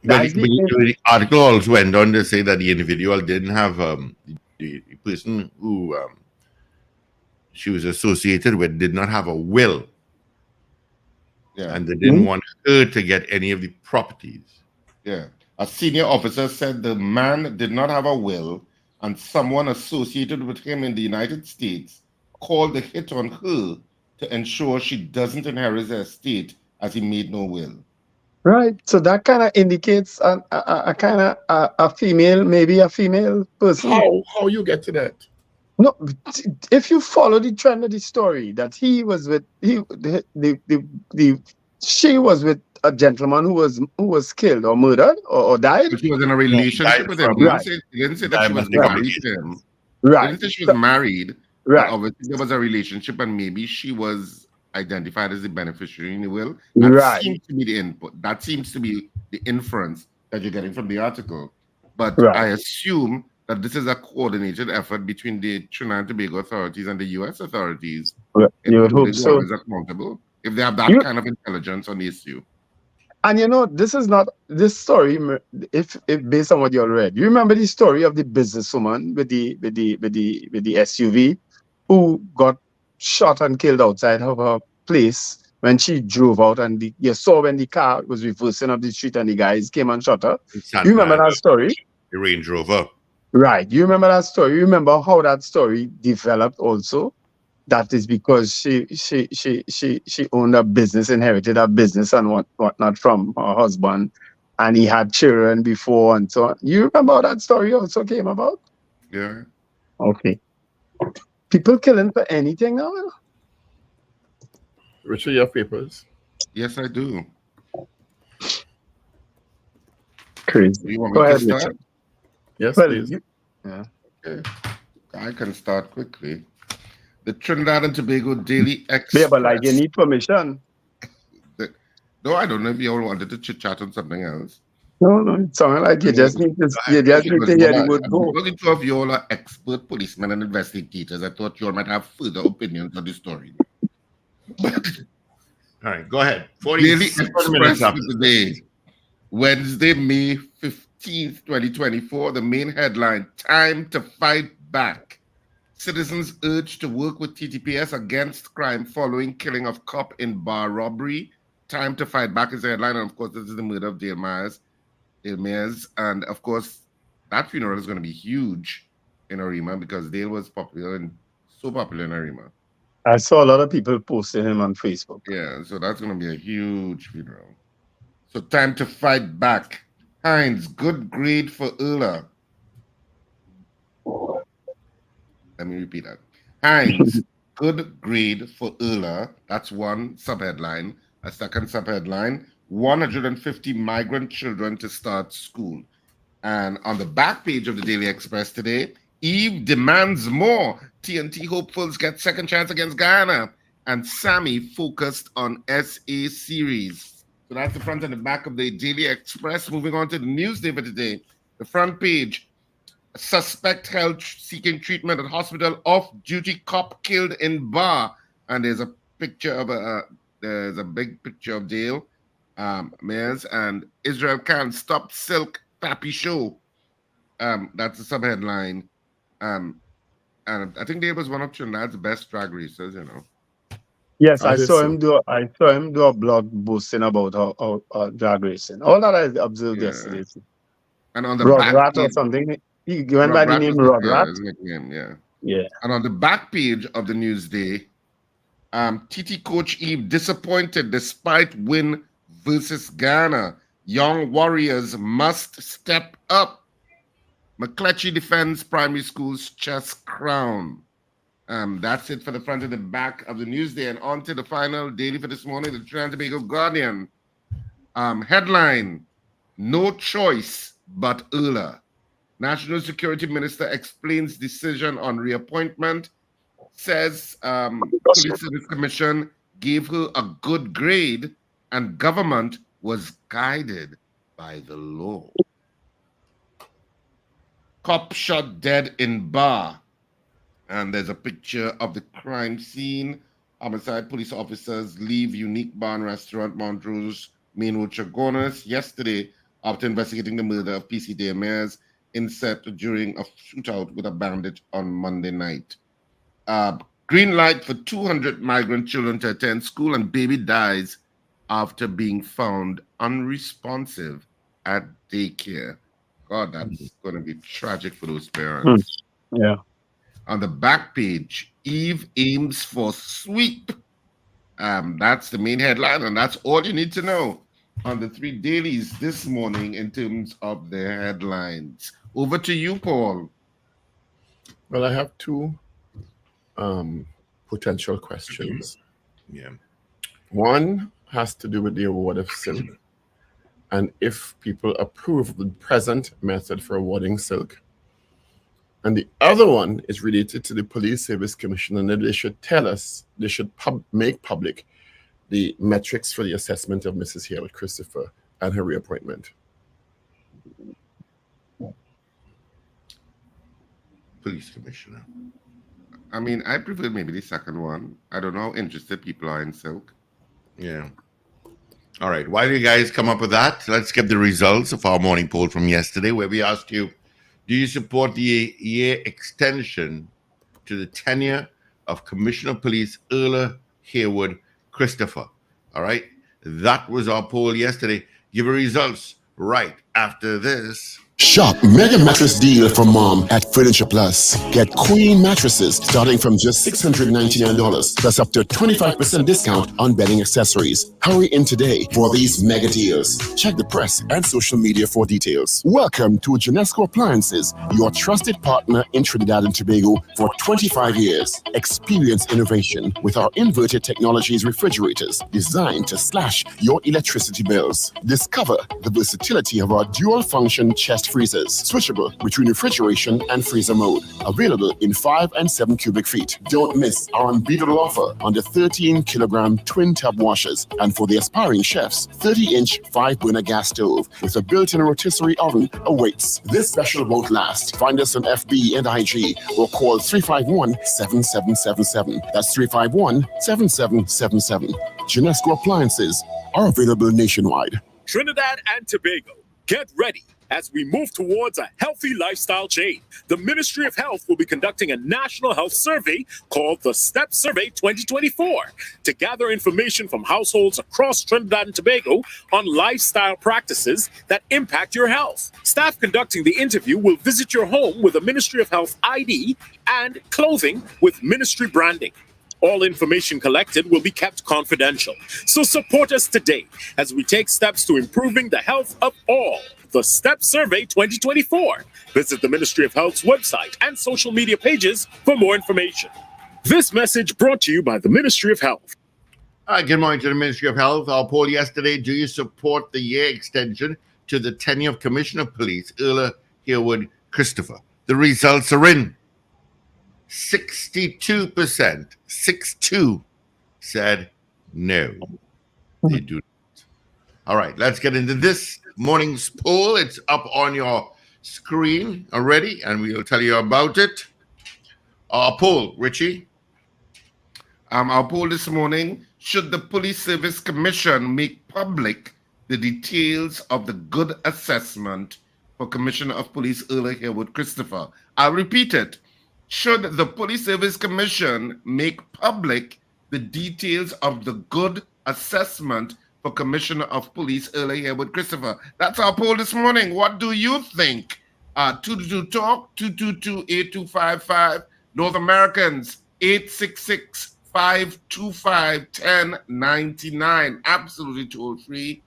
The article also went on to say that the individual didn't have the person who she was associated with did not have a will. Yeah. And they didn't want her to get any of the properties. Yeah. A senior officer said the man did not have a will, and someone associated with him in the United States called the hit on her to ensure she doesn't inherit the estate as he made no will. Right. So that kind of indicates a kind of a female, maybe a female person. How you get to that? No, if you follow the trend of the story, that she was with a gentleman who was killed or murdered or died. But she was in a relationship with him. He didn't say that she was married to him. Right. He didn't say she was married. But obviously there was a relationship, and maybe she was identified as the beneficiary in the will. That seems to be the input. That seems to be the inference that you're getting from the article. But I assume that this is a coordinated effort between the Trinidad and Tobago authorities and the U.S. authorities. You would hope so. Is accountable if they have that kind of intelligence on the issue. And this is not this story. If based on what you all read, you remember the story of the businesswoman with the SUV who got shot and killed outside of her place when she drove out, and you saw when the car was reversing up the street and the guys came and shot her. You remember that story? The Range Rover. Right. You remember that story? You remember how that story developed also? That is because she owned a business, inherited a business and whatnot from her husband, and he had children before and so on. You remember how that story also came about? Yeah. Okay. People killing for anything now? Richard, you have papers? Yes, I do. Crazy. You want me to start? Richard. Yes, please. Yeah. Okay. I can start quickly. The Trinidad and Tobago Daily Express. Yeah, but like you need permission. No, I don't know if you all wanted to chit-chat on something else. No, it's something like you just need to hear the word go. Because two of you all are expert policemen and investigators, I thought you all might have further opinions on the story. All right, go ahead. Daily Express of the day. Wednesday, May 15th, 2024. The main headline, time to fight back. Citizens urged to work with TTPS against crime following killing of cop in bar robbery. Time to fight back is the headline. And of course, this is the murder of Dale Myers. And of course, that funeral is going to be huge in Arima because Dale was popular and so popular in Arima. I saw a lot of people posting him on Facebook. Yeah, so that's going to be a huge funeral. So time to fight back. Hines, good grade for Erla. Let me repeat that. Hines, good grade for Erla. That's one subheadline. A second subheadline, 150 migrant children to start school. And on the back page of the Daily Express today, Eve demands more. TNT hopefuls get second chance against Guyana. And Sammy focused on SA series. So that's the front and the back of the Daily Express. Moving on to the Newsday for today. The front page. Suspect held seeking treatment at hospital. Off-duty cop killed in bar, and there's a picture of there's a big picture of Dale Myers, and Israel Khan stopped Silk Pappy show. That's the subheadline. And I think Dale was one of Trinidad's best drag racers. Yes, I saw him do a blog boasting about how drag racing. All that I observed yesterday. And on the Rodrat or something. He went by the name Rodrat. Yeah. And on the back page of the Newsday, TT coach Eve disappointed despite win versus Ghana. Young warriors must step up. McCletchy defends primary school's chess crown. That's it for the front and the back of the Newsday. And on to the final daily for this morning, the Trinidad and Tobago Guardian. Headline, no choice but Erla. National Security Minister explains decision on reappointment, says Police Service Commission gave her a good grade and government was guided by the law. Cop shot dead in bar. And there's a picture of the crime scene. Homicide police officers leave Unique Bar and Restaurant Montrose Main Road Chagonas yesterday after investigating the murder of PC Dale Myers inset during a shootout with a bandit on Monday night. Green light for 200 migrant children to attend school, and baby dies after being found unresponsive at daycare. God, that's going to be tragic for those parents. Yeah. On the back page, Eve aims for sweep. That's the main headline, and that's all you need to know on the three dailies this morning in terms of the headlines. Over to you, Paul. Well, I have two potential questions. Yeah. One has to do with the award of silk. And if people approve of the present method for awarding silk, And the other one is related to the Police Service Commission, and they should tell us, they should make public the metrics for the assessment of Mrs. Hayward Christopher and her reappointment. Police commissioner. I mean, I prefer maybe the second one. I don't know how interested people are in Silk. Yeah. All right. While you guys come up with that, let's get the results of our morning poll from yesterday, where we asked you, do you support the year extension to the tenure of Commissioner of Police Erla Hayward Christopher? All right. That was our poll yesterday. Give your results right after this. Shop Mega Mattress Deal for Mom at Furniture Plus. Get queen mattresses starting from just $699, plus up to 25% discount on bedding accessories. Hurry in today for these mega deals. Check the press and social media for details. Welcome to Genesco Appliances, your trusted partner in Trinidad and Tobago for 25 years. Experience innovation with our inverted technologies refrigerators designed to slash your electricity bills. Discover the versatility of our dual function chest freezers, switchable between refrigeration and freezer mode. Available in 5 and 7 cubic feet. Don't miss our unbeatable offer on the 13-kilogram twin tub washers, and for the aspiring chefs, 30-inch 5-burner gas stove with a built-in rotisserie oven awaits. This special won't last. Find us on FB and IG or call 351-7777. That's 351-7777. Genesco Appliances are available nationwide. Trinidad and Tobago, get ready. As we move towards a healthy lifestyle change, the Ministry of Health will be conducting a national health survey called the STEP Survey 2024 to gather information from households across Trinidad and Tobago on lifestyle practices that impact your health. Staff conducting the interview will visit your home with a Ministry of Health ID and clothing with ministry branding. All information collected will be kept confidential. So support us today as we take steps to improving the health of all. The STEP Survey 2024. Visit the Ministry of Health's website and social media pages for more information. This message brought to you by the Ministry of Health. Good morning to the Ministry of Health. Our poll yesterday, do you support the year extension to the tenure of Commissioner of Police Erla Hayward Christopher? The results are in. 62%, 62 said no. They do not. All right, let's get into this morning's poll. It's up on your screen already, and we'll tell you about it. Our poll, Richie. Our poll this morning, should the Police Service Commission make public the details of the good assessment for Commissioner of Police Erla Hayward Christopher? I'll repeat it. Should the Police Service Commission make public the details of the good assessment for Commissioner of Police Erla Hayward Christopher? That's our poll this morning. What do you think? 222-TALK, 222-8255. North Americans, 866-525-1099. Absolutely toll-free.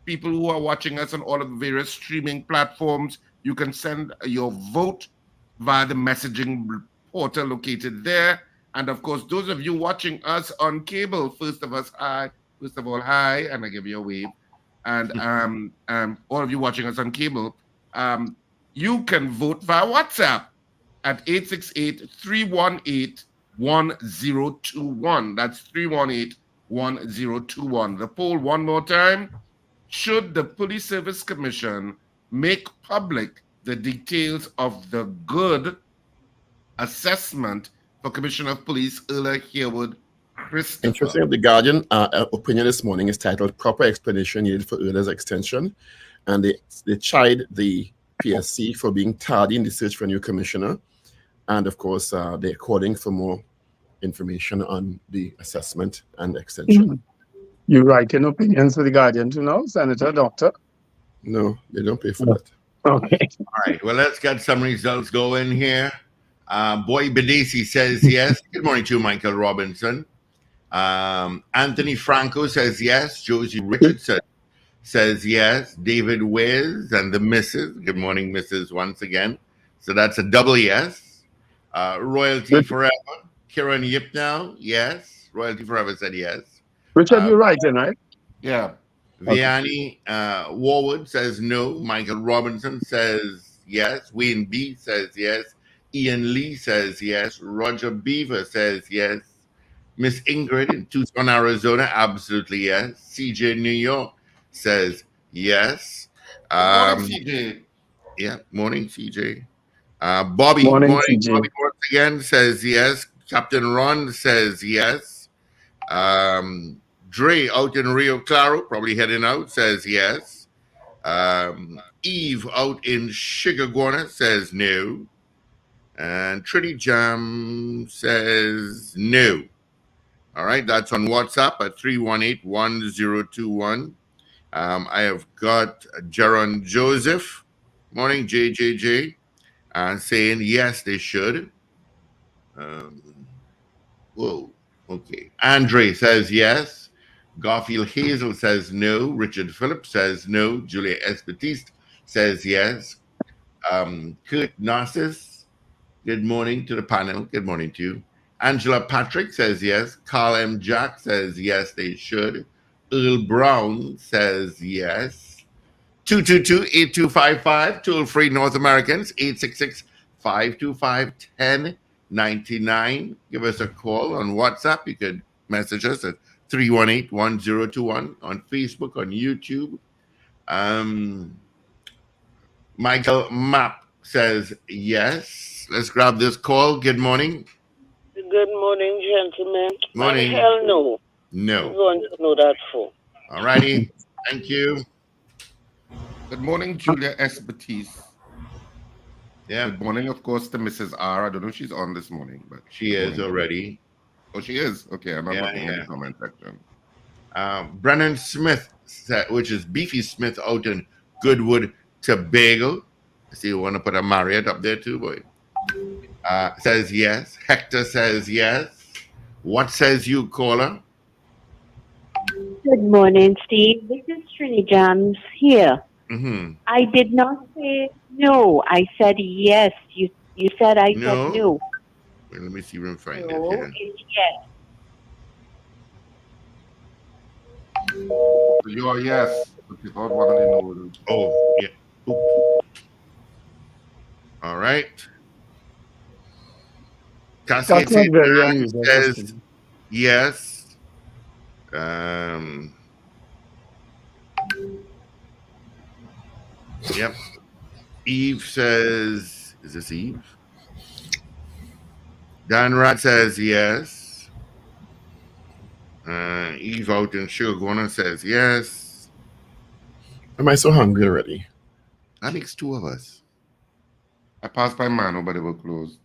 People who are watching us on all of the various streaming platforms, you can send your vote via the messaging portal located there. And of course, those of you watching us on cable, first of all, hi, and I give you a wave. And all of you watching us on cable, you can vote via WhatsApp at 868-318-1021. That's 318-1021. The poll one more time. Should the Police Service Commission make public the details of the good assessment for Commissioner of Police Erla Hayward Christopher? Interesting. The Guardian opinion this morning is titled "Proper Explanation Needed for Erla's Extension," and they chide the PSC for being tardy in the search for a new commissioner, and of course they're calling for more information on the assessment and extension. You writing opinions for the Guardian too now, Senator, Doctor? No, they don't pay for that. Okay. All right, well, let's get some results going here. Boy Bedesi says yes. Good morning to you, Michael Robinson. Anthony Franco says yes. Josie Richardson says yes. David Wiz and the Mrs. Good morning, Mrs. once again. So that's a double yes. Royalty Forever. Kieran Yipnow, yes. Royalty Forever said yes. Richard, you're writing, right? Yeah. Vianney Warwood says no. Michael Robinson says yes. Wayne B says yes. Ian Lee says yes. Roger Beaver says yes. Miss Ingrid in Tucson, Arizona, absolutely yes. CJ New York says yes. Good morning, CJ. Yeah, morning, CJ. Bobby, Morning, morning, CJ. Bobby once again says yes. Captain Ron says yes. Dre out in Rio Claro, probably heading out, says yes. Eve out in Chicagoana says no. And Trinity Jam says no. All right, that's on WhatsApp at 318-1021. I have got Jaron Joseph, morning, JJJ, saying yes, they should. Whoa, okay. Andre says yes. Garfield Hazel says no. Richard Phillips says no. Julia Espatiste says yes. Kurt Narcissus, good morning to the panel. Good morning to you. Angela Patrick says yes. Carl M. Jack says yes, they should. Earl Brown says yes. 222-8255, toll-free North Americans, 866-525-1099. Give us a call on WhatsApp. You could message us at 318-1021 on Facebook, on YouTube. Michael Mapp says yes. Let's grab this call. Good morning. Good morning, gentlemen. Morning. And hell no. No. You're going to know that for. All righty. Thank you. Good morning, Julia Espatiste. Yeah. Good morning, of course, to Mrs. R. I don't know if she's on this morning, but she is already. Oh, she is? Okay, I'm not looking in the comment section. Brennan Smith, which is Beefy Smith out in Goodwood, Tobago. I see you want to put a Marriott up there too, boy. Says yes. Hector says yes. What says you, caller? Good morning, Steve. This is Trini Jams here. Mm-hmm. I did not say no. I said yes. You said I said no. Wait, let me see if I can find it No, here. it's yes. You are yes, but without one of the no. Oh, yeah. Oops. All right. That's not very unusual. Says yes. Yep. Eve says, is this Eve? Dan Rat says yes. Eve out in Sugargona says yes. Am I so hungry already? That makes two of us. I passed by Mano, but they were closed.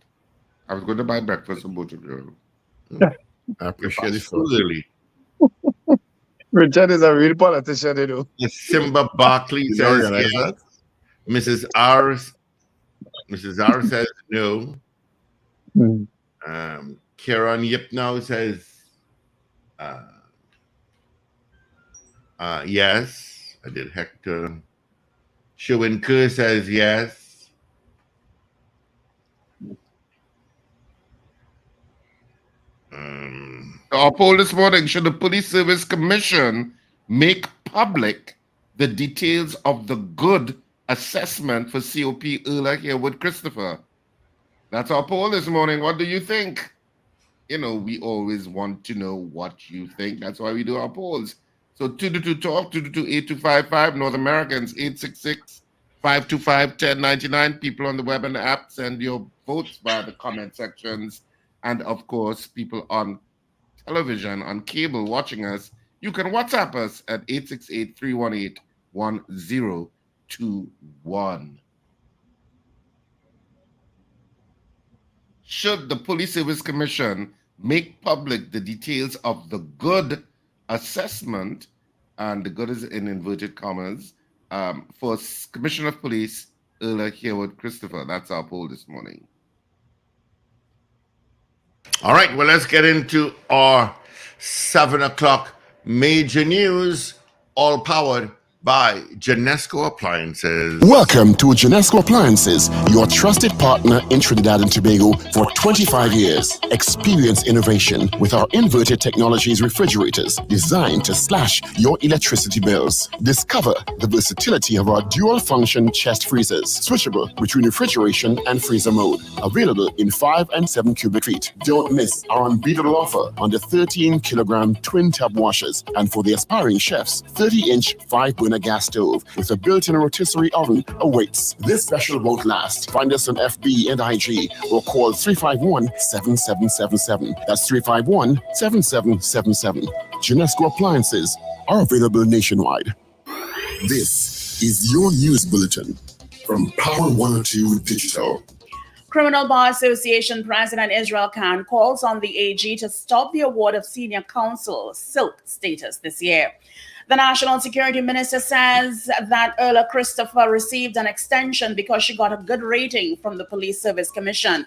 I was going to buy breakfast for both of you. I appreciate it. So Really. Richard is a real politician, you know. Simba Barkley says yes. That? Mrs. R says no. Kieran Yipnow says yes. I did Hector. Shuin Kerr says yes. Our poll this morning: should the Police Service Commission make public the details of the good assessment for COP Earl Harewood Christopher? That's our poll this morning. What do you think? You know, we always want to know what you think. That's why we do our polls. So 222-TALK, 222-8255, North Americans, 866-525-1099. People on the web and the app, send your votes via the comment sections. And of course, people on television, on cable, watching us, you can WhatsApp us at 868-318-1021. Should the Police Service Commission make public the details of the good assessment, and the good is in inverted commas, for Commissioner of Police Earl Harewood Christopher? That's our poll this morning. All right, well, let's get into our 7 o'clock major news, all powered by Genesco Appliances. Welcome to Genesco Appliances, your trusted partner in Trinidad and Tobago for 25 years. Experience innovation with our inverted technologies refrigerators designed to slash your electricity bills. Discover the versatility of our dual-function chest freezers, switchable between refrigeration and freezer mode. Available in 5 and 7 cubic feet. Don't miss our unbeatable offer on the 13-kilogram twin-tub washers, and for the aspiring chefs, 30-inch 5-burner gas stove with a built-in rotisserie oven awaits. This special won't last. Find us on FB and IG or call 351-7777. That's 351-7777. Genesco Appliances are available nationwide. This is your news bulletin from Power 102 Digital. Criminal Bar Association President Israel Khan calls on the AG to stop the award of Senior Counsel Silk status this year. The National Security Minister says that Erla Christopher received an extension because she got a good rating from the Police Service Commission.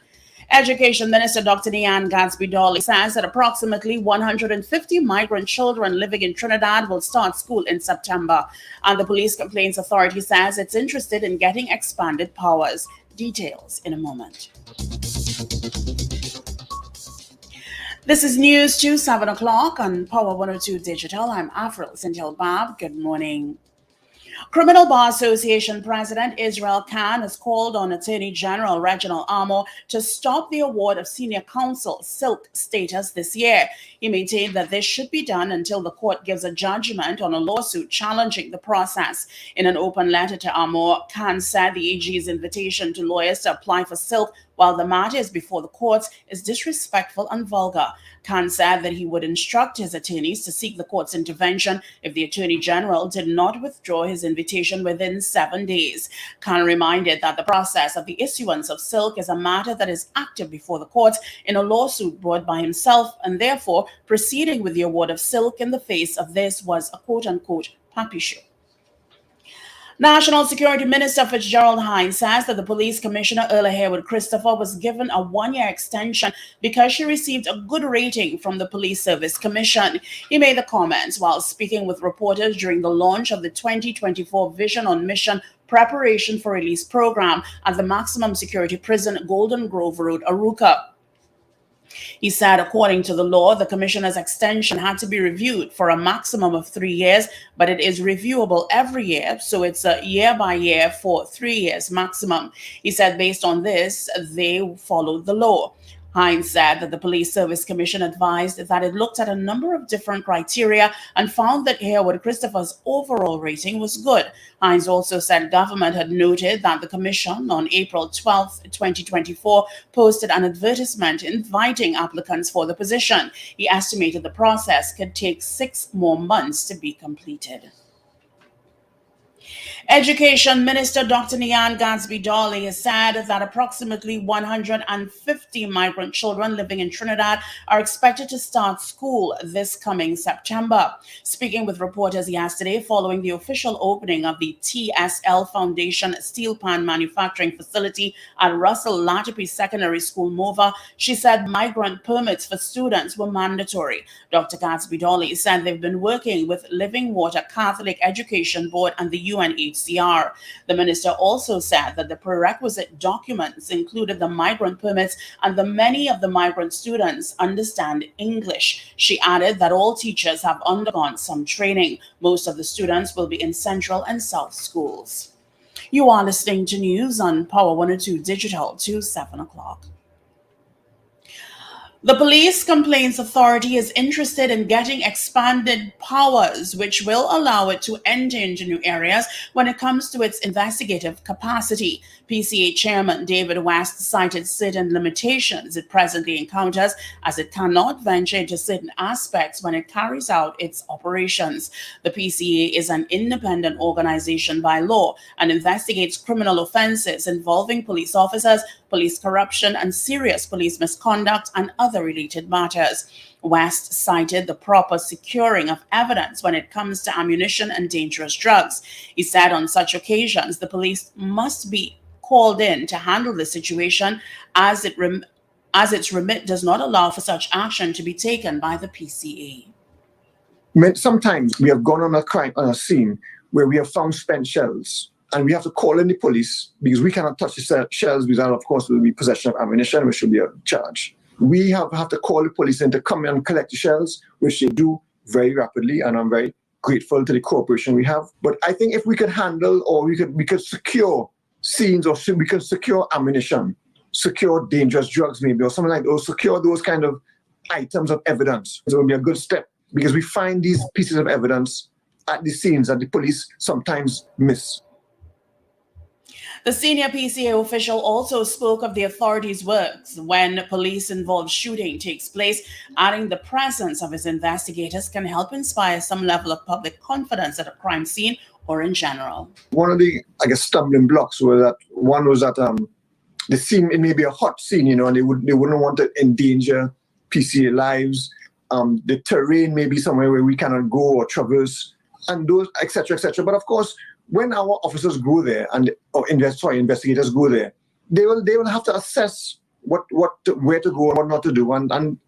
Education Minister Dr. Nian Gadsby-Dolly says that approximately 150 migrant children living in Trinidad will start school in September. And the Police Complaints Authority says it's interested in getting expanded powers. Details in a moment. This is news to 7 o'clock on Power 102 Digital. I'm Afril Sintel Bab. Good morning. Criminal Bar Association President Israel Khan has called on Attorney General Reginald Armour to stop the award of Senior Counsel Silk status this year. He maintained that this should be done until the court gives a judgment on a lawsuit challenging the process. In an open letter to Armour, Khan said the AG's invitation to lawyers to apply for Silk while the matter is before the courts is disrespectful and vulgar. Khan said that he would instruct his attorneys to seek the court's intervention if the Attorney General did not withdraw his invitation within 7 days. Khan reminded that the process of the issuance of Silk is a matter that is active before the courts in a lawsuit brought by himself, and therefore proceeding with the award of Silk in the face of this was a quote-unquote puppy show. National Security Minister Fitzgerald Hines says that the Police Commissioner Erla Haywood Christopher was given a 1-year extension because she received a good rating from the Police Service Commission. He made the comments while speaking with reporters during the launch of the 2024 Vision on Mission Preparation for Release program at the Maximum Security Prison, Golden Grove Road, Arouca. He said, according to the law, the commissioner's extension had to be reviewed for a maximum of 3 years, but it is reviewable every year, so it's a year by year for 3 years maximum. He said based on this, they followed the law. Hines said that the Police Service Commission advised that it looked at a number of different criteria and found that Haywood Christopher's overall rating was good. Hines also said government had noted that the commission on April 12, 2024 posted an advertisement inviting applicants for the position. He estimated the process could take 6 more months to be completed. Education Minister Dr. Nian Gadsby-Dolly has said that approximately 150 migrant children living in Trinidad are expected to start school this coming September. Speaking with reporters yesterday following the official opening of the TSL Foundation steel pan manufacturing facility at Russell Latipy Secondary School, Mova, she said migrant permits for students were mandatory. Dr. Gadsby-Dolly said they've been working with Living Water Catholic Education Board and the UNHCR. The minister also said that the prerequisite documents included the migrant permits and that many of the migrant students understand English. She added that all teachers have undergone some training. Most of the students will be in Central and South schools. You are listening to news on Power 102 Digital to 7 o'clock. The Police Complaints Authority is interested in getting expanded powers, which will allow it to enter into new areas when it comes to its investigative capacity. PCA Chairman David West cited certain limitations it presently encounters as it cannot venture into certain aspects when it carries out its operations. The PCA is an independent organization by law and investigates criminal offenses involving police officers, police corruption, and serious police misconduct and other related matters. West cited the proper securing of evidence when it comes to ammunition and dangerous drugs. He said on such occasions, the police must be called in to handle the situation as its remit does not allow for such action to be taken by the PCA. Sometimes we have gone on a crime on a scene where we have found spent shells. And we have to call in the police because we cannot touch the shells because that, of course, will be possession of ammunition, which should be a charge. We have to call the police in to come and collect the shells, which they do very rapidly, and I'm very grateful to the cooperation we have. But I think if we could handle, or we could secure scenes, or we could secure ammunition, secure dangerous drugs maybe, or something like that, or secure those kind of items of evidence, it would be a good step, because we find these pieces of evidence at the scenes that the police sometimes miss. The senior PCA official also spoke of the authorities' works when police-involved shooting takes place, adding the presence of his investigators can help inspire some level of public confidence at a crime scene or in general. One of the, stumbling blocks was that the scene, it may be a hot scene, and they wouldn't want to endanger PCA lives. The terrain may be somewhere where we cannot go or traverse, and those, etc., etc. But of course, when our officers go there or investigators go there, they will have to assess where to go and what not to do.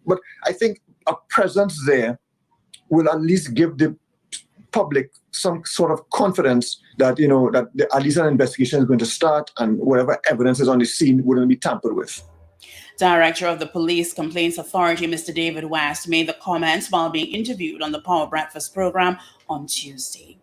But I think a presence there will at least give the public some sort of confidence that at least an investigation is going to start, and whatever evidence is on the scene wouldn't be tampered with. Director of the Police Complaints Authority, Mr. David West, made the comments while being interviewed on the Power Breakfast program on Tuesday.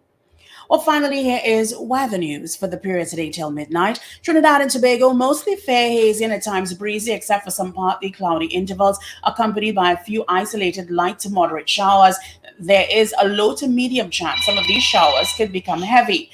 Well, finally, here is weather news for the period today till midnight. Trinidad and Tobago, mostly fair, hazy, and at times breezy, except for some partly cloudy intervals, accompanied by a few isolated light to moderate showers. There is a low to medium chance some of these showers could become heavy.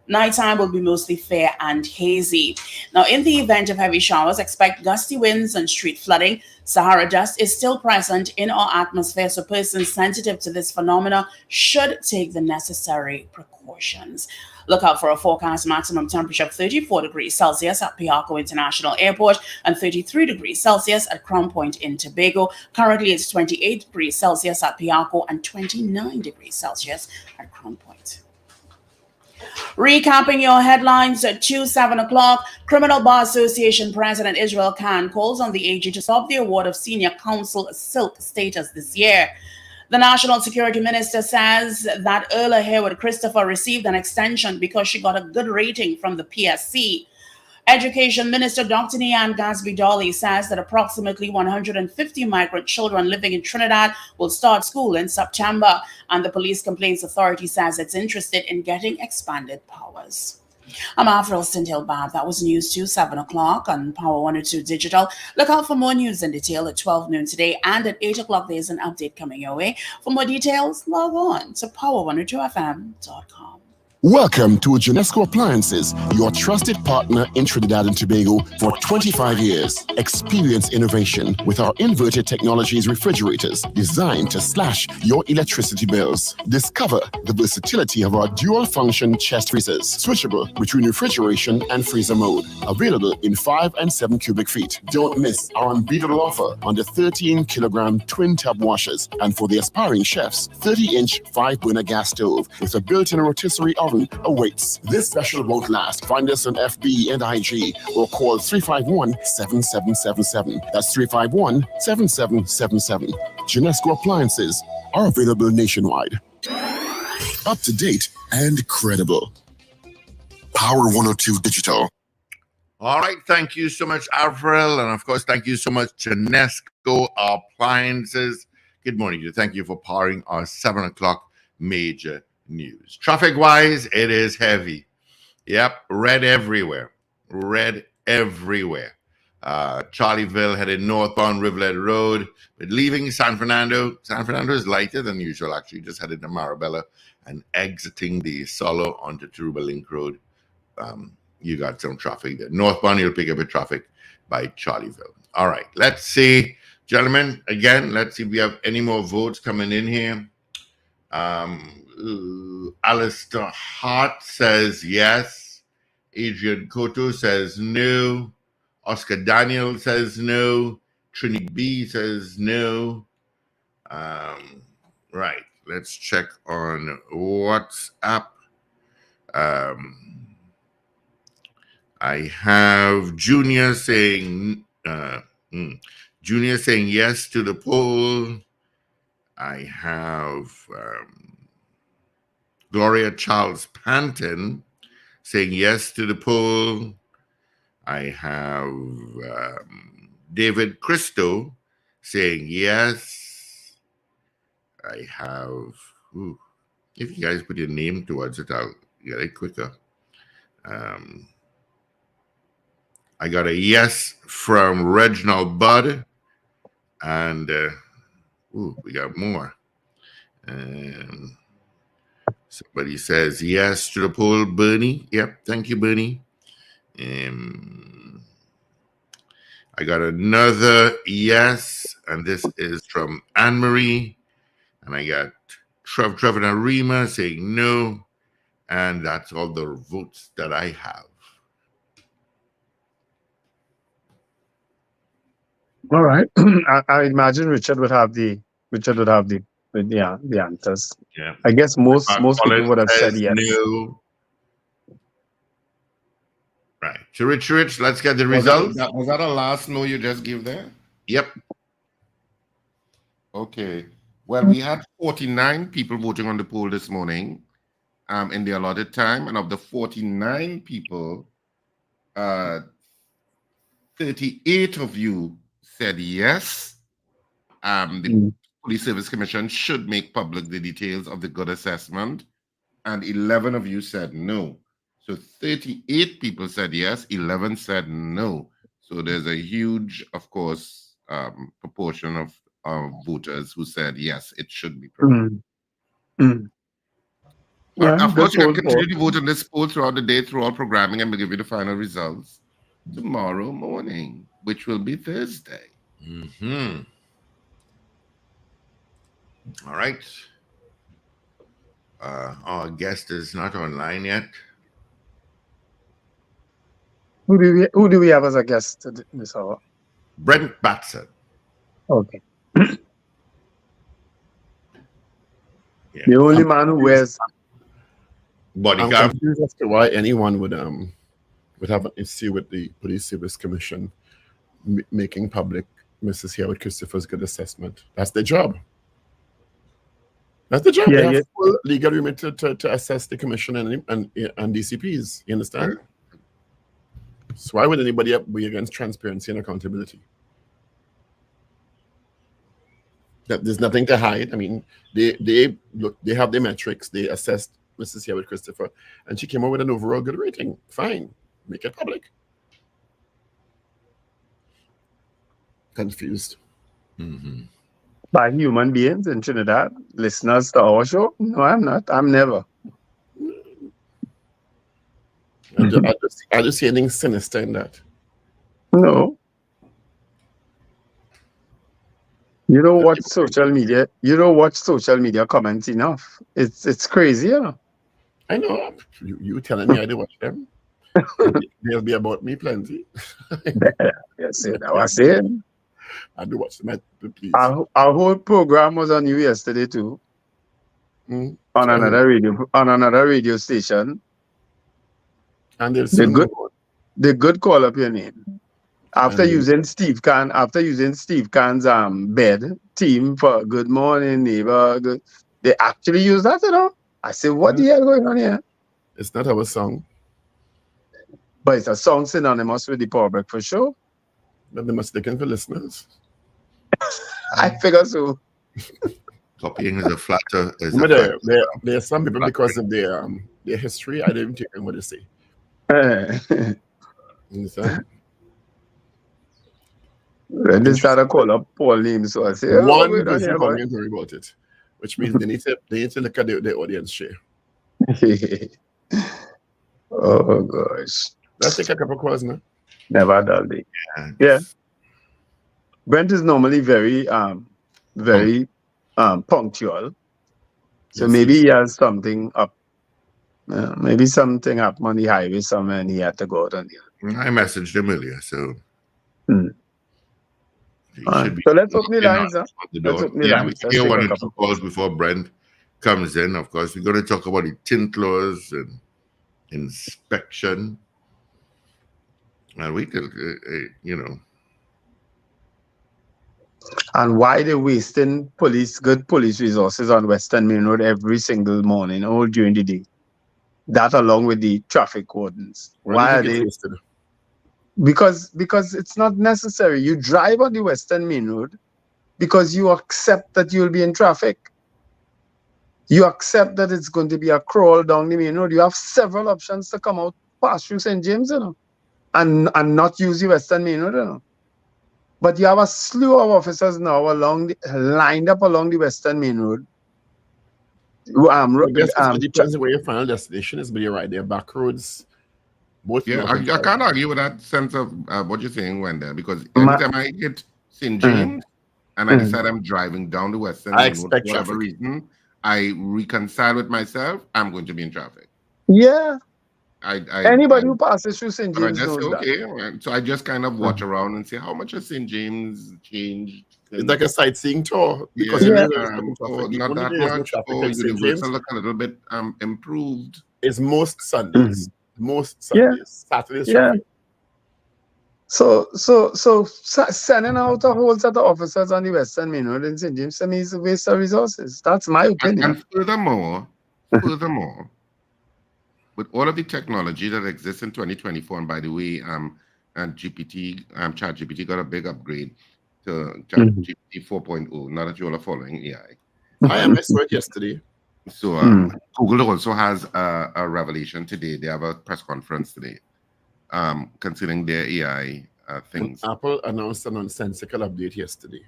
Nighttime will be mostly fair and hazy. Now, in the event of heavy showers, expect gusty winds and street flooding. Sahara dust is still present in our atmosphere, so persons sensitive to this phenomena should take the necessary precautions. Look out for a forecast maximum temperature of 34 degrees Celsius at Piarco International Airport and 33 degrees Celsius at Crown Point in Tobago. Currently, it's 28 degrees Celsius at Piarco and 29 degrees Celsius at Crown Point. Recapping your headlines at 7 o'clock, Criminal Bar Association President Israel Khan calls on the AG to stop the award of Senior Counsel Silk status this year. The National Security Minister says that Erla Hayward Christopher received an extension because she got a good rating from the PSC. Education Minister Dr. Nian Gasby-Dolly says that approximately 150 migrant children living in Trinidad will start school in September, and the Police Complaints Authority says it's interested in getting expanded powers. I'm Avril Sintil-Bab. That was News 7 o'clock on Power 102 Digital. Look out for more news in detail at 12 noon today, and at 8 o'clock there's an update coming your way. For more details, log on to power102fm.com. Welcome to Genesco Appliances, your trusted partner in Trinidad and Tobago for 25 years. Experience innovation with our inverted technologies refrigerators designed to slash your electricity bills. Discover the versatility of our dual-function chest freezers, switchable between refrigeration and freezer mode. Available in 5 and 7 cubic feet. Don't miss our unbeatable offer on the 13-kilogram twin-tub washers, and for the aspiring chefs, 30-inch 5-burner gas stove with a built-in rotisserie oven awaits. This special won't last. Find us on FB and IG or call 351-7777. That's 351-7777. Genesco Appliances are available nationwide. Up to date and credible. Power 102 Digital. All right. Thank you so much, Avril. And of course, thank you so much, Genesco Appliances. Good morning to you. Thank you for powering our 7 o'clock major news. Traffic-wise, it is heavy. Yep, red everywhere. Red everywhere. Charlieville headed northbound Rivulet Road, but leaving San Fernando. San Fernando is lighter than usual, actually. Just headed to Marabella and exiting the Solo onto Turuba Link Road. You got some traffic there. Northbound, you'll pick up a traffic by Charlieville. All right, let's see. Gentlemen, again, let's see if we have any more votes coming in here. Alistair Hart says yes. Adrian Cotto says no. Oscar Daniel says no. Trini B says no. Right. Let's check on WhatsApp. I have Junior saying yes to the poll. I have Gloria Charles Panton saying yes to the poll. I have David Christo saying yes. I have, if you guys put your name towards it, I'll get it quicker. I got a yes from Reginald Budd, and we got more. Somebody says yes to the poll, Bernie. Yep, thank you, Bernie. I got another yes, and this is from Anne Marie, and I got Trevor Narima saying no, and that's all the votes that I have. All right. I imagine Richard would have the answers. Yeah. I guess most people Collins would have said says yes. no. Right. So Rich, let's get the results. Was that a last no you just gave there? Yep. Okay. Well, we had 49 people voting on the poll this morning in the allotted time. And of the 49 people, 38 of you said yes. The Police Service Commission should make public the details of the good assessment. And 11 of you said no. So 38 people said yes, 11 said no. So there's a huge, of course, proportion of voters who said yes, it should be public. Of course, you can continue to vote on this poll throughout the day, through all programming, and we'll give you the final results tomorrow morning, which will be Thursday. All right. Our guest is not online yet. Who do we have as a guest this hour? Brent Batson. Okay. The only man who wears bodyguard. I'm confused as to why anyone would have an issue with the Police Service Commission making public Mrs. Howard Christopher's good assessment. That's their job. That's the job. Yeah, they have full legal remit to assess the commission and DCPs. You understand? So why would anybody be against transparency and accountability? That there's nothing to hide. I mean, they have their metrics. They assessed Mrs. Howard Christopher, and she came up with an overall good rating. Fine, make it public. Confused. By human beings in Trinidad, listeners to our show? No, I'm not. I'm never. I just see anything sinister in that. No. You don't watch social media. You don't watch social media comments enough. It's crazy, yeah. I know. You telling me I do watch them? They'll be about me plenty. Yes, that was it. I do watch them, please. Our whole program was on you yesterday too. On another radio station. And they good call up your name. After using Steve Kahn's bed team for good morning neighbor, they actually use that, you know. I said, what the hell going on here? It's not our song. But it's a song synonymous with the Power Breakfast Show. But they must listen for listeners. I figure so. Copying is a flatter. There are some people, because of their history, I don't even take them what they say. Understand? Then they start to call up Paul names, so I say, one person commentary about it, which means they need to look at the audience share. Oh gosh. Let's take a couple of calls now. Never done it. Yeah. Brent is normally very punctual. So Yes, maybe he has something up. Maybe something happened on the highway somewhere and he had to go out on the I messaged him earlier, so. So let's open the lines. Let's open the lines. We can hear one or two calls before Brent comes in. Of course, we're going to talk about the tint laws and inspection. And we could, And why they're wasting good police resources on Western Main Road every single morning, all during the day. That along with the traffic wardens. Why Why do are you think they? it's wasted? Because it's not necessary. You drive on the Western Main Road because you accept that you'll be in traffic. You accept that it's going to be a crawl down the main road. You have several options to come out pass through St. James, and not use the Western Main Road, But you have a slew of officers now lined up along the Western Main Road. I guess it depends on where your final destination is, but you're right, there are back roads. Yeah, I can't argue with that sense of what you're saying, Wendell, because anytime I hit St. James and I decide I'm driving down the Western Main Road for whatever reason, I reconcile with myself, I'm going to be in traffic. Yeah. Anybody who passes through St. James knows that. So I just kind of watch around and say, how much has St. James changed? It's like a sightseeing tour. Because not that much. Universal look a little bit improved. It's most Sundays. Most Sundays. Saturdays traffic. So sending out a whole set of officers on the Western Main Road in St. James to me is a waste of resources. That's my opinion. And furthermore, with all of the technology that exists in 2024, and by the way, ChatGPT got a big upgrade to ChatGPT 4.0. Now that you all are following AI, I saw it yesterday. So Google also has a revelation today. They have a press conference today, considering their AI things. Apple announced a nonsensical update yesterday.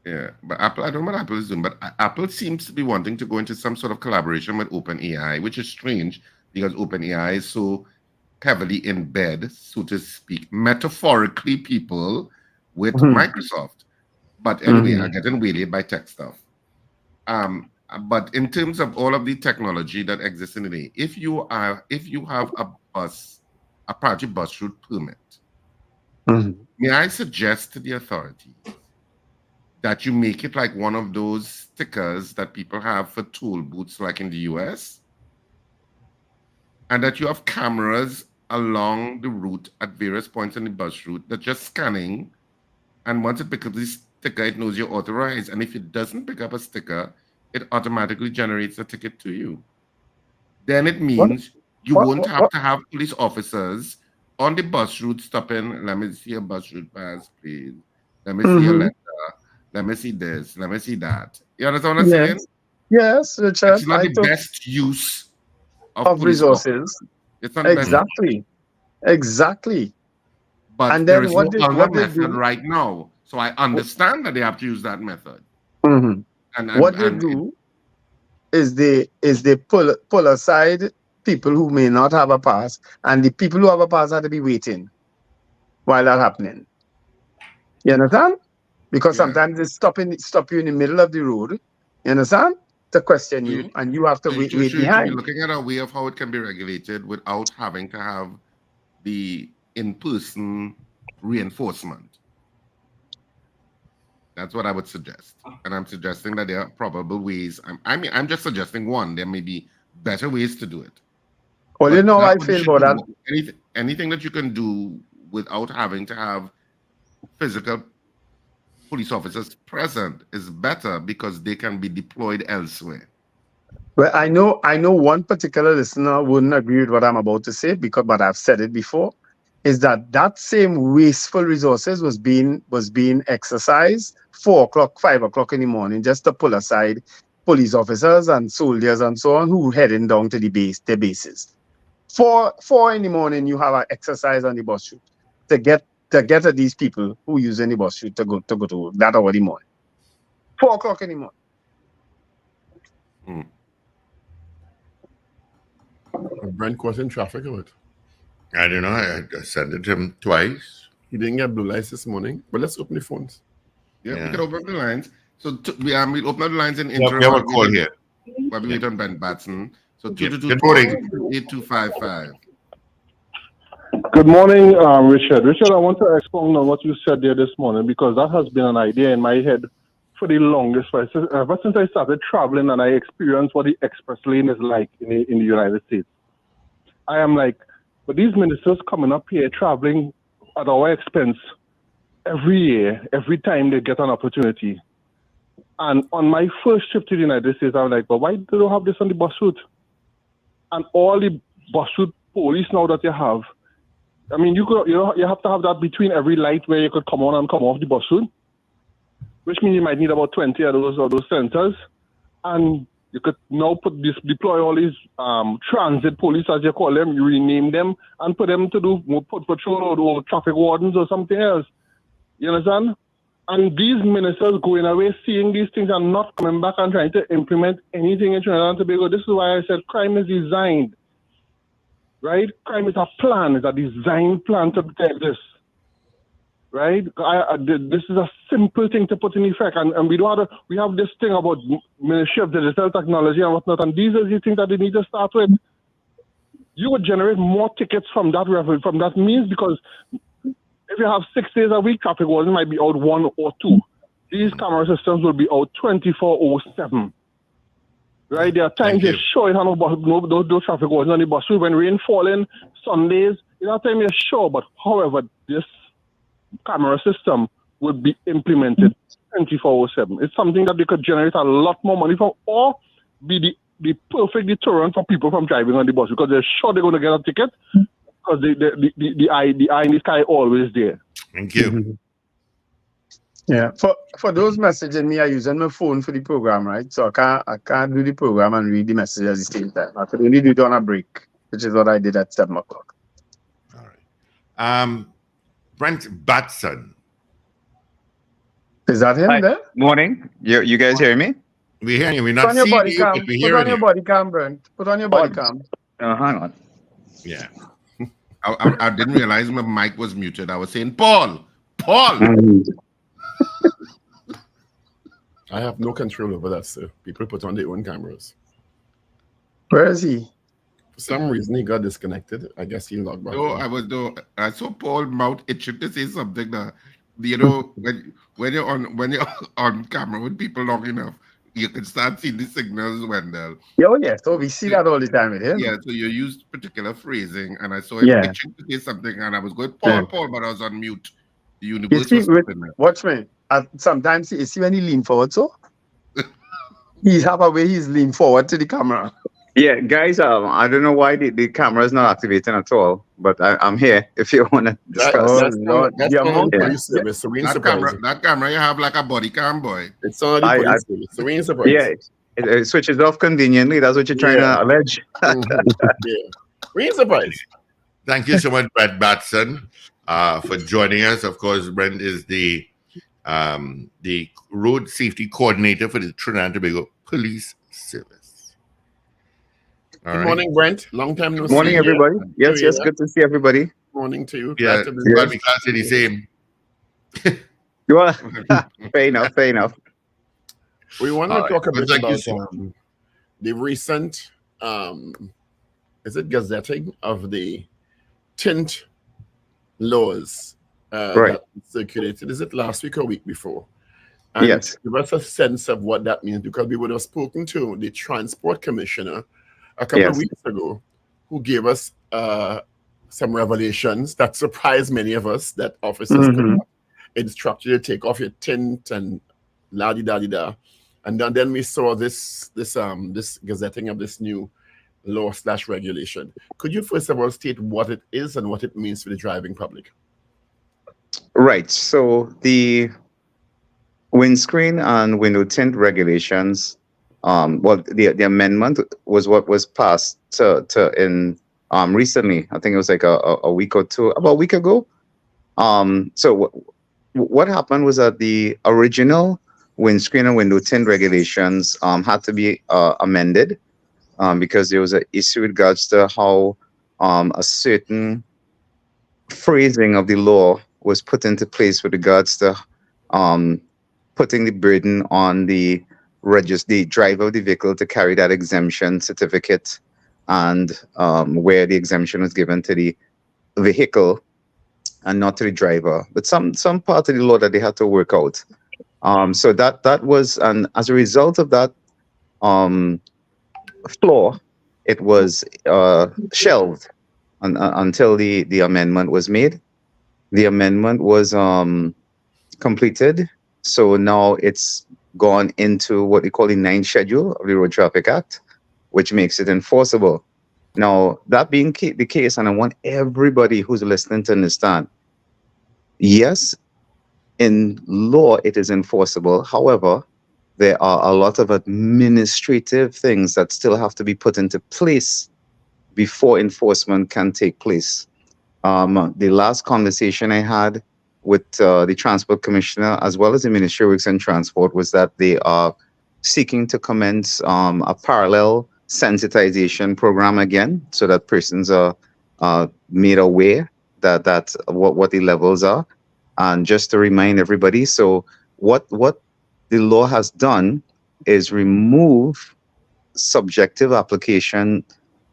Yeah, but Apple, I don't know what Apple is doing, but Apple seems to be wanting to go into some sort of collaboration with OpenAI, which is strange because OpenAI is so heavily in bed, so to speak, metaphorically, people, with Microsoft. But anyway, I'm getting waylaid by tech stuff. But in terms of all of the technology that exists in the day, if you have a priority bus route permit, may I suggest to the authorities that you make it like one of those stickers that people have for toll booths like in the US, and that you have cameras along the route at various points in the bus route that just scanning, and once it picks up this sticker, it knows you're authorized, and if it doesn't pick up a sticker, it automatically generates a ticket to you. Then it means you won't have to have police officers on the bus route stopping. Let me see a bus route pass, please. Let me see a letter. Let me see this. Let me see that. You understand what I'm saying? Yes, Richard. It's not the best use of resources. It's not exactly. But and there then is no other method right now. So I understand that they have to use that method. What they do is they pull aside people who may not have a pass, and the people who have a pass have to be waiting while that's happening. You understand? Because sometimes they stop you in the middle of the road. You understand? To question you, and you have to wait behind. You're looking at a way of how it can be regulated without having to have the in-person reinforcement. That's what I would suggest. And I'm suggesting that there are probable ways. I'm just suggesting one. There may be better ways to do it. Well, you know how I feel about that. Anything that you can do without having to have physical police officers present is better because they can be deployed elsewhere. Well, I know one particular listener wouldn't agree with what I'm about to say, but I've said it before, is that same wasteful resources was being exercised 4 o'clock, 5 o'clock in the morning, just to pull aside police officers and soldiers and so on who heading down to their bases. 4 in the morning, you have an exercise on the bus route to get at these people who use any bus route to go to work that hour in the morning. 4 o'clock in the morning. Brent caught in traffic or what? I don't know. I sent it to him twice. He didn't get blue lights this morning. But let's open the phones. Yeah. We can open up the lines. So we'll open up the lines in interim. We have a call here. While we wait on Ben Batson. So 222-8255. Good morning, Richard. Richard, I want to expound on what you said there this morning because that has been an idea in my head for the longest while. Ever since I started traveling and I experienced what the express lane is like in the United States. I am like, but these ministers coming up here traveling at our expense every year, every time they get an opportunity. And on my first trip to the United States, I was like, but why do you have this on the bus route? And all the bus route police now that you have, I mean, you have to have that between every light where you could come on and come off the bus route, which means you might need about 20 of those sensors. And you could now deploy all these transit police, as you call them, you rename them, and put them to do put patrol or traffic wardens or something else. You understand? And these ministers going away, seeing these things and not coming back and trying to implement anything in Trinidad and Tobago. This is why I said crime is designed, right? Crime is a plan, it's a design plan to protect this, right? This is a simple thing to put in effect. And we have this thing about Ministry of Digital Technology and whatnot, and these are the things that they need to start with. You would generate more tickets from that means, because if you have 6 days a week, traffic wardens might be out 1 or 2. These camera systems will be out 24/7. Right? There are times you're sure you have no traffic wardens on the bus route. When rain falling, Sundays, you have time you're sure. But however, this camera system would be implemented 24/7. It's something that they could generate a lot more money from, or be the perfect deterrent for people from driving on the bus, because they're sure they're going to get a ticket. Because the eye in the sky always there. Thank you. Yeah. For those messaging me, I'm using my phone for the program, right? So I can't do the program and read the message at the same time. I could only do it on a break, which is what I did at 7 o'clock. All right. Brent Batson. Is that him there? Morning. You guys hear me? We hear you. We're Put not on your seeing body you, cam. but we Put hear on your you. body cam, Brent. Put on your body cam. Hang on. Yeah. I didn't realize my mic was muted. I was saying, Paul. I have no control over that, sir. People put on their own cameras. Where is he? For some reason, he got disconnected. I guess he logged back. I saw Paul mouth itching to say something that, when you're on camera with people long enough, you can start seeing the signals, Wendell. So we see that all the time with him. Yeah, so you used particular phrasing, and I saw him itching to say something, and I was going, Paul, but I was on mute. The universe was watch me. Sometimes you see when he lean forward, so he have a way he's lean forward to the camera. Yeah, guys, I don't know why the camera is not activating at all, but I'm here if you want to discuss. That camera you have like a body cam, boy. It's already serene surprise. Yeah, it switches off conveniently. That's what you're trying to allege. Serene surprise. Thank you so much, Brent Batson, for joining us. Of course, Brent is the road safety coordinator for the Trinidad and Tobago Police Service. Good morning, Brent. Long time no see. Morning, everybody. Yes, good to see everybody. Morning to you. Yeah, we can't say the same. You are fair enough. We want to talk a bit about the recent gazetting of the tint laws that circulated. Is it last week or week before? And yes. Give us a sense of what that means, because we would have spoken to the Transport Commissioner a couple of weeks ago, who gave us some revelations that surprised many of us, that officers could not instruct you to take off your tint and la-di-da-di-da. And then we saw this gazetting of this new law/regulation. Could you first of all state what it is and what it means for the driving public? Right. So the windscreen and window tint regulations, the amendment was what was passed in recently. I think it was like a week or two, about a week ago. So what happened was that the original windscreen and window tint regulations had to be amended because there was an issue with regards to how a certain phrasing of the law was put into place with regards to putting the burden on the driver of the vehicle to carry that exemption certificate, and where the exemption was given to the vehicle and not to the driver. But some part of the law that they had to work out. So that was, and as a result of that flaw, it was shelved until the amendment was made. The amendment was completed, so now it's gone into what they call the 9th schedule of the Road Traffic Act, which makes it enforceable. Now, that being the case, and I want everybody who's listening to understand, yes, in law it is enforceable. However, there are a lot of administrative things that still have to be put into place before enforcement can take place. The last conversation I had with the Transport Commissioner, as well as the Ministry of Works and Transport, was that they are seeking to commence a parallel sensitization program again, so that persons are made aware that what the levels are. And just to remind everybody, so what the law has done is remove subjective application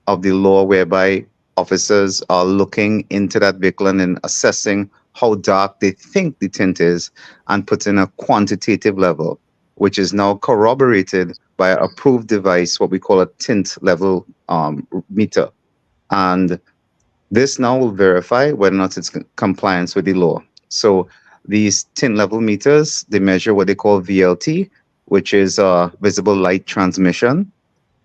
of the law, whereby officers are looking into that vehicle and assessing how dark they think the tint is, and put in a quantitative level, which is now corroborated by an approved device, what we call a tint level meter. And this now will verify whether or not it's compliance with the law. So these tint level meters, they measure what they call VLT, which is visible light transmission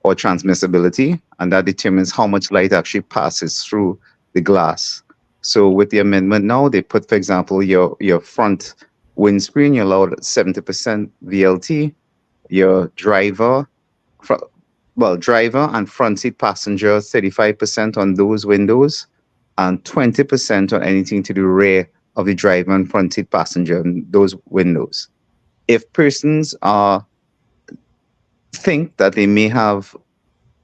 or transmissibility, and that determines how much light actually passes through the glass. So with the amendment now, they put, for example, your front windscreen, you're allowed 70% VLT, your driver and front seat passenger, 35% on those windows, and 20% on anything to the rear of the driver and front seat passenger in those windows. If persons think that they may have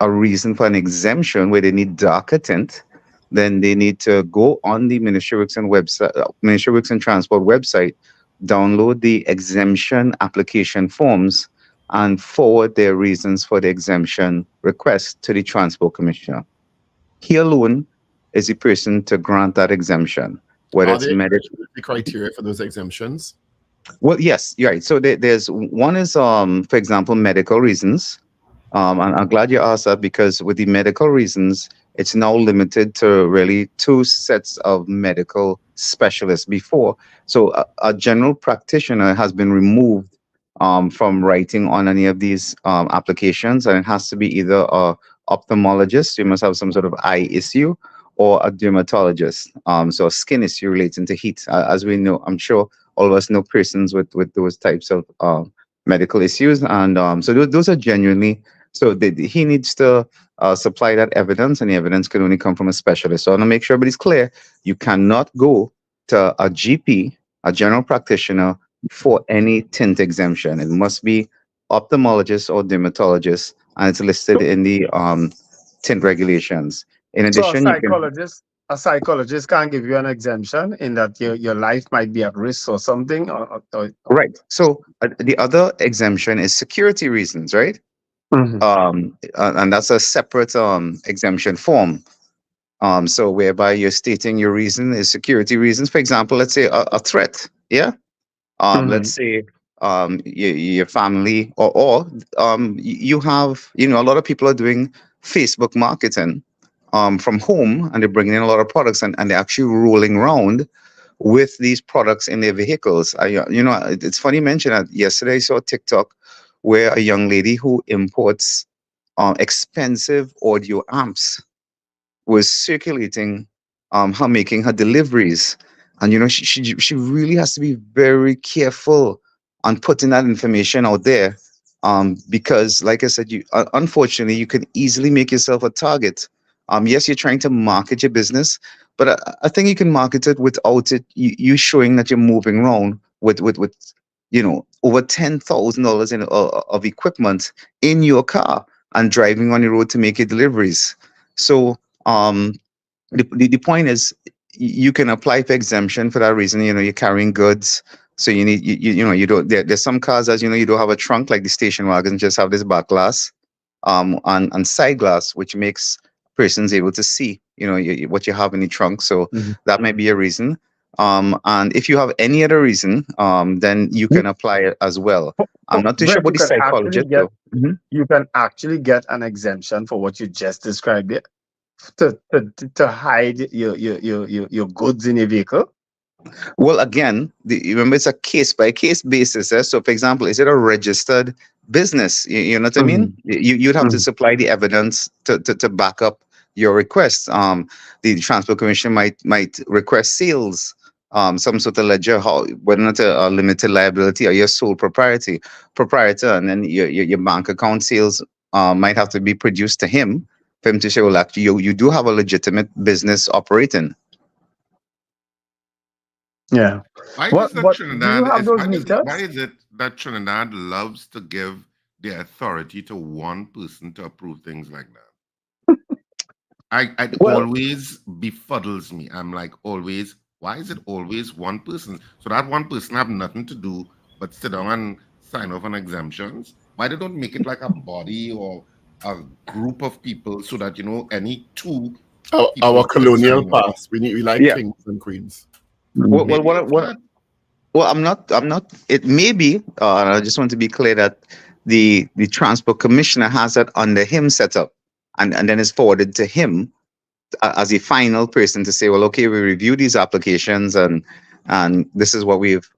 a reason for an exemption where they need darker tint, then they need to go on the Ministry of Works and Transport website, download the exemption application forms, and forward their reasons for the exemption request to the Transport Commissioner. He alone is the person to grant that exemption, whether it's medical. The criteria for those exemptions? Well, yes, you're right. So there's one is, for example, medical reasons. And I'm glad you asked that, because with the medical reasons, it's now limited to really 2 sets of medical specialists before. So a general practitioner has been removed from writing on any of these applications, and it has to be either a ophthalmologist, you must have some sort of eye issue, or a dermatologist, so a skin issue relating to heat. As we know, I'm sure all of us know persons with those types of medical issues, and so those are genuinely. So he needs to supply that evidence, and the evidence can only come from a specialist. So I want to make sure everybody's clear. You cannot go to a GP, a general practitioner, for any tint exemption. It must be ophthalmologist or dermatologist, and it's listed in the tint regulations. In addition, so a psychologist can't give you an exemption in that your life might be at risk or something. Right. So the other exemption is security reasons, right? Mm-hmm. And that's a separate exemption form. So whereby you're stating your reason is security reasons. For example, let's say a threat. Yeah. Let's say your family or you have, a lot of people are doing Facebook marketing from home, and they're bringing in a lot of products, and they're actually rolling around with these products in their vehicles. It's funny you mention that. Yesterday I saw TikTok where a young lady who imports expensive audio amps was circulating her making her deliveries. And she really has to be very careful on putting that information out there, because like I said, unfortunately you can easily make yourself a target. Yes, you're trying to market your business, but I think you can market it without you showing that you're moving around with over $10,000 of equipment in your car and driving on the road to make your deliveries. So the point is, you can apply for exemption for that reason. You're carrying goods, so you need you don't. There's some cars, as you don't have a trunk, like the station wagons just have this back glass, and side glass, which makes persons able to see what you have in the trunk. So that might be a reason. And if you have any other reason, then you can apply it as well. I'm not too sure about the psychologist. You can actually get an exemption for what you just described there, to hide your goods in your vehicle. Well, again, remember it's a case by case basis. So, for example, is it a registered business? You know what I mean? You'd have to supply the evidence to back up your request. The Transport Commission might request sales, some sort of ledger, whether or not a limited liability or your sole proprietor, and then your bank account sales might have to be produced to him for him to say, well, actually, you do have a legitimate business operating. Yeah. Why What? is that What? Do you Trinidad have is those why meters? is it that Trinidad loves to give the authority to one person to approve things like that? It Well, always befuddles me. I'm like, always, why is it always one person? So that one person have nothing to do but sit down and sign off on exemptions. Why they don't make it like a body or a group of people so that any two people Our could colonial sign off? past. We like yeah. kings and queens. Well, Maybe it's that. well, I'm not. It may be. And I just want to be clear that the transport commissioner has that under him set up, and then it's forwarded to him as a final person to say, well, okay, we review these applications and this is what we've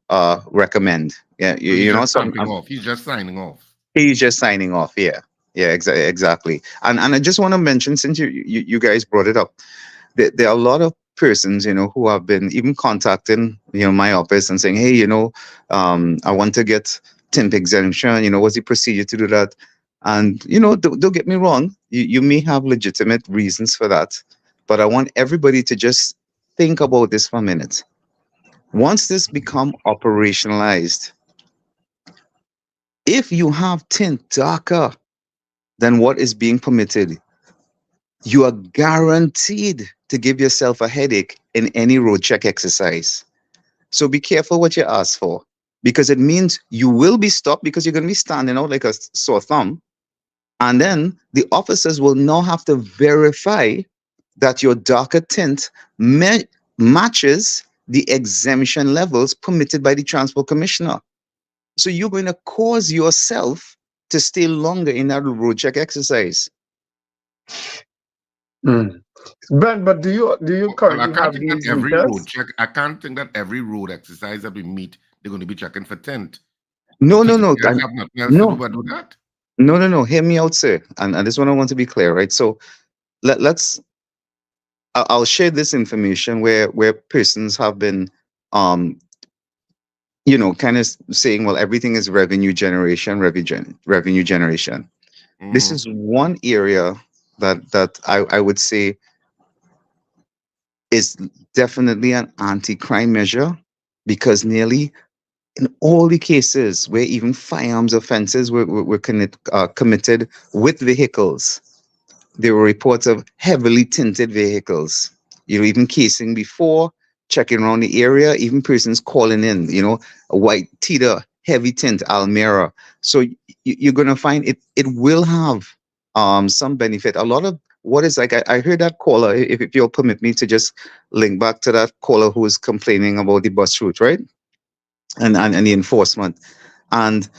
recommend. Yeah, So he's you know, just so stamping off. He's just signing off. he's just signing off. Yeah, yeah, exactly. And I just want to mention, since you guys brought it up, there are a lot of persons, who have been even contacting, my office and saying, hey, I want to get temp exemption. What's the procedure to do that? And, don't get me wrong. You may have legitimate reasons for that, but I want everybody to just think about this for a minute. Once this become operationalized, if you have tint darker than what is being permitted, you are guaranteed to give yourself a headache in any road check exercise. So be careful what you ask for, because it means you will be stopped because you're going to be standing out like a sore thumb. And then the officers will now have to verify that your darker tint matches the exemption levels permitted by the Transport Commissioner. So you're going to cause yourself to stay longer in that road check exercise. Brent, but do you currently have these meters? I can't think that every road exercise that we meet, they're going to be checking for tent. No. Have nothing else to do but do that. No. Hear me out, sir. And this one I want to be clear, right? So I'll share this information where persons have been, kind of saying, well, everything is revenue generation. This is one area that I would say is definitely an anti-crime measure, because nearly in all the cases where even firearms offenses were committed with vehicles, there were reports of heavily tinted vehicles, even casing before, checking around the area, even persons calling in, a white Tita, heavy tint, Almera. So you're going to find it will have some benefit. A lot of what is like, I heard that caller, if you'll permit me to just link back to that caller who was complaining about the bus route, right? And the enforcement. And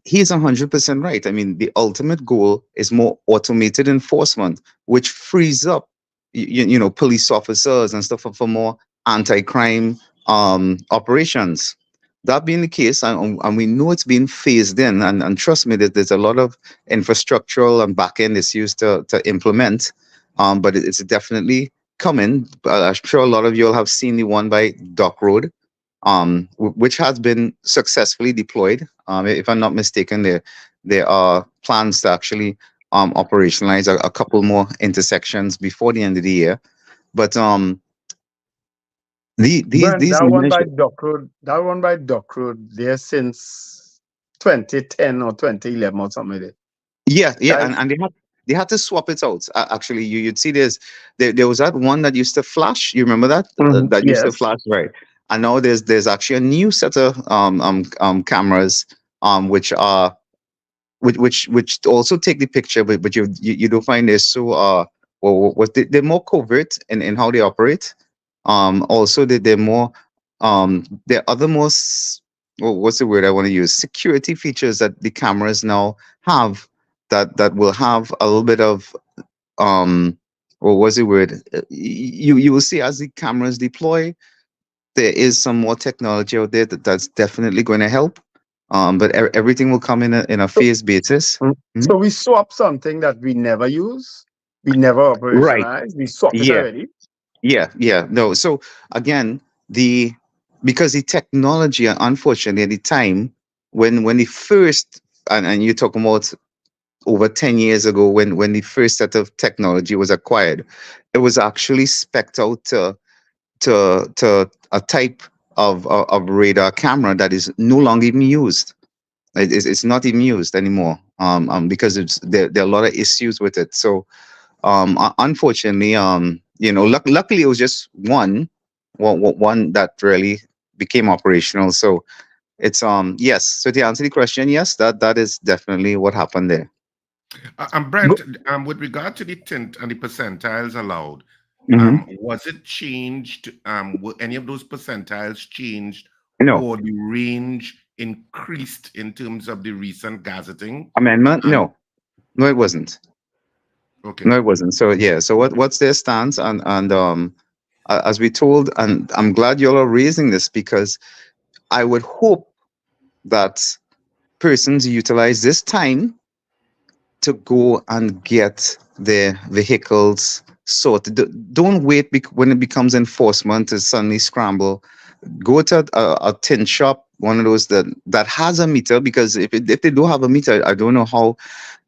he's 100% right. I mean, the ultimate goal is more automated enforcement, which frees up, police officers and stuff for more anti-crime operations. That being the case, and we know it's being phased in, and trust me, that there's a lot of infrastructural and back-end issues to implement, but it's definitely coming. I'm sure a lot of you all have seen the one by Dock Road, which has been successfully deployed. If I'm not mistaken, there are plans to actually operationalize a couple more intersections before the end of the year. But That one by Dock Road, there since 2010 or 2011 or something like that. Yeah, and they had to swap it out. Actually, you'd see there was that one that used to flash. You remember that? That used to flash, right? And now there's actually a new set of cameras which also take the picture, but you don't find they're so they're more covert in how they operate. Also they're more there are other more what's the word I want to use, security features that the cameras now have that will have a little bit of what's the word, you will see as the cameras deploy, there is some more technology out there that's definitely going to help. But everything will come in a phase basis. So we swap something that we never use, we never Right. operationalize, we swap it Yeah. already. Yeah. No. So again, because the technology, unfortunately, at the time when the first and you're talking about over 10 years ago when the first set of technology was acquired, it was actually spec'd out to a type of radar camera that is no longer even used. It's not even used anymore. Because there are a lot of issues with it. So unfortunately, luckily it was just one that really became operational. So it's yes. So to answer the question, yes, that is definitely what happened there. Brent, with regard to the tint and the percentiles allowed, Mhm. was it changed? Were any of those percentiles changed, No or the range increased in terms of the recent gazetting? amendment. And No, it wasn't. okay, No, it wasn't. So yeah. So what's their stance? And as we told, and I'm glad y'all are raising this because I would hope that persons utilize this time to go and get their vehicles sorted. Don't wait when it becomes enforcement to suddenly scramble. Go to a tin shop, one of those that has a meter, because if they don't have a meter, I don't know how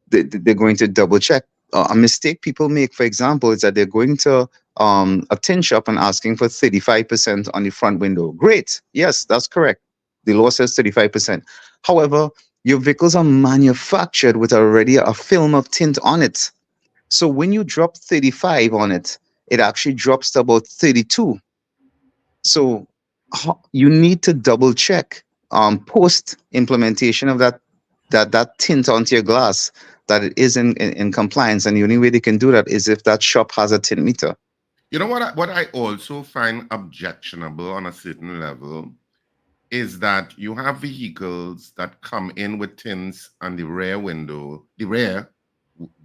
they're going to double check. A mistake people make, for example, is that they're going to a tin shop and asking for 35% on the front window. Great. Yes, that's correct. The law says 35%. However, your vehicles are manufactured with already a film of tint on it. So when you drop 35 on it, it actually drops to about 32. So you need to double check post implementation of that tint onto your glass that it is in compliance. And the only way they can do that is if that shop has a tint meter. you know what I also find objectionable on a certain level is that you have vehicles that come in with tints on the rear window, the rear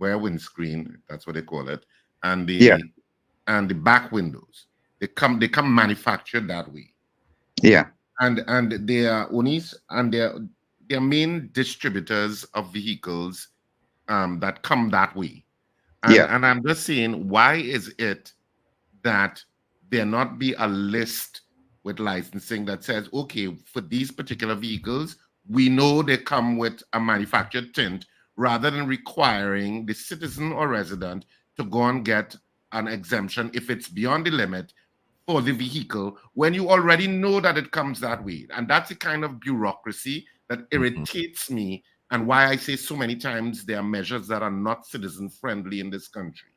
windscreen, that's what they call it, and Yeah. the back windows. They come manufactured that way. Yeah. And they are unis and they're main distributors of vehicles that come that way. Yeah. And I'm just saying, why is it that there not be a list with licensing that says, okay, for these particular vehicles, we know they come with a manufactured tint, rather than requiring the citizen or resident to go and get an exemption if it's beyond the limit for the vehicle when you already know that it comes that way. And that's the kind of bureaucracy that irritates me, and why I say so many times there are measures that are not citizen friendly in this country.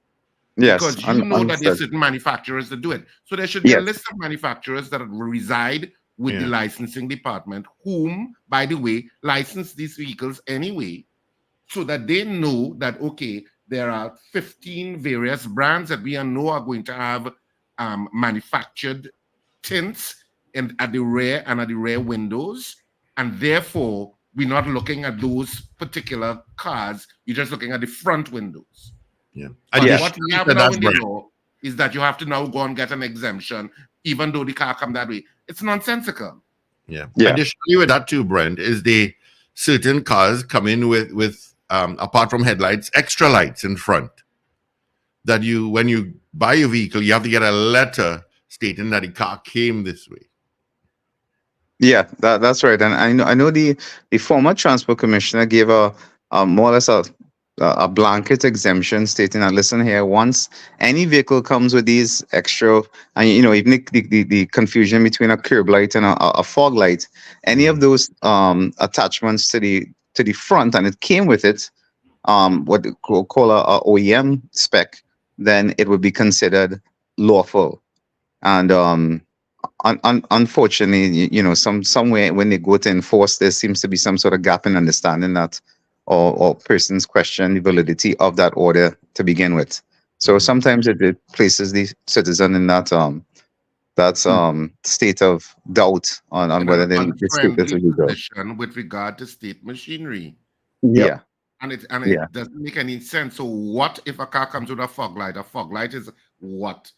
Yes. Because you know that there's Understood. certain manufacturers that do it. So there should be a Yes. list of manufacturers that reside with the Yeah. licensing department, whom, by the way, license these vehicles anyway, so that they know that, okay, there are 15 various brands that we know are going to have manufactured tints at the rear and at the rear windows. And therefore, we're not looking at those particular cars. You're just looking at the front windows. Yeah. But Yes. what we have now in the law is that you have to now go and get an exemption, even though the car come that way. It's nonsensical. Yeah. Yeah. Additionally, with that too, Brent, is the certain cars come in with apart from headlights, extra lights in front. That when you buy your vehicle, you have to get a letter stating that the car came this way. Yeah, that's right. And I know the former transport commissioner gave a more or less a blanket exemption stating that, listen here, once any vehicle comes with these extra, and even the confusion between a curb light and a fog light, any of those attachments to the front, and it came with it, what they call a OEM spec, then it would be considered lawful. And unfortunately, somewhere when they go to enforce, there seems to be some sort of gap in understanding that, or persons question the validity of that order to begin with. So sometimes it places the citizen in that state of doubt on whether the state is Unfriendly illegal. position with regard to state machinery. Yeah. And it Yeah. doesn't make any sense. So what if a car comes with a fog light? A fog light is what?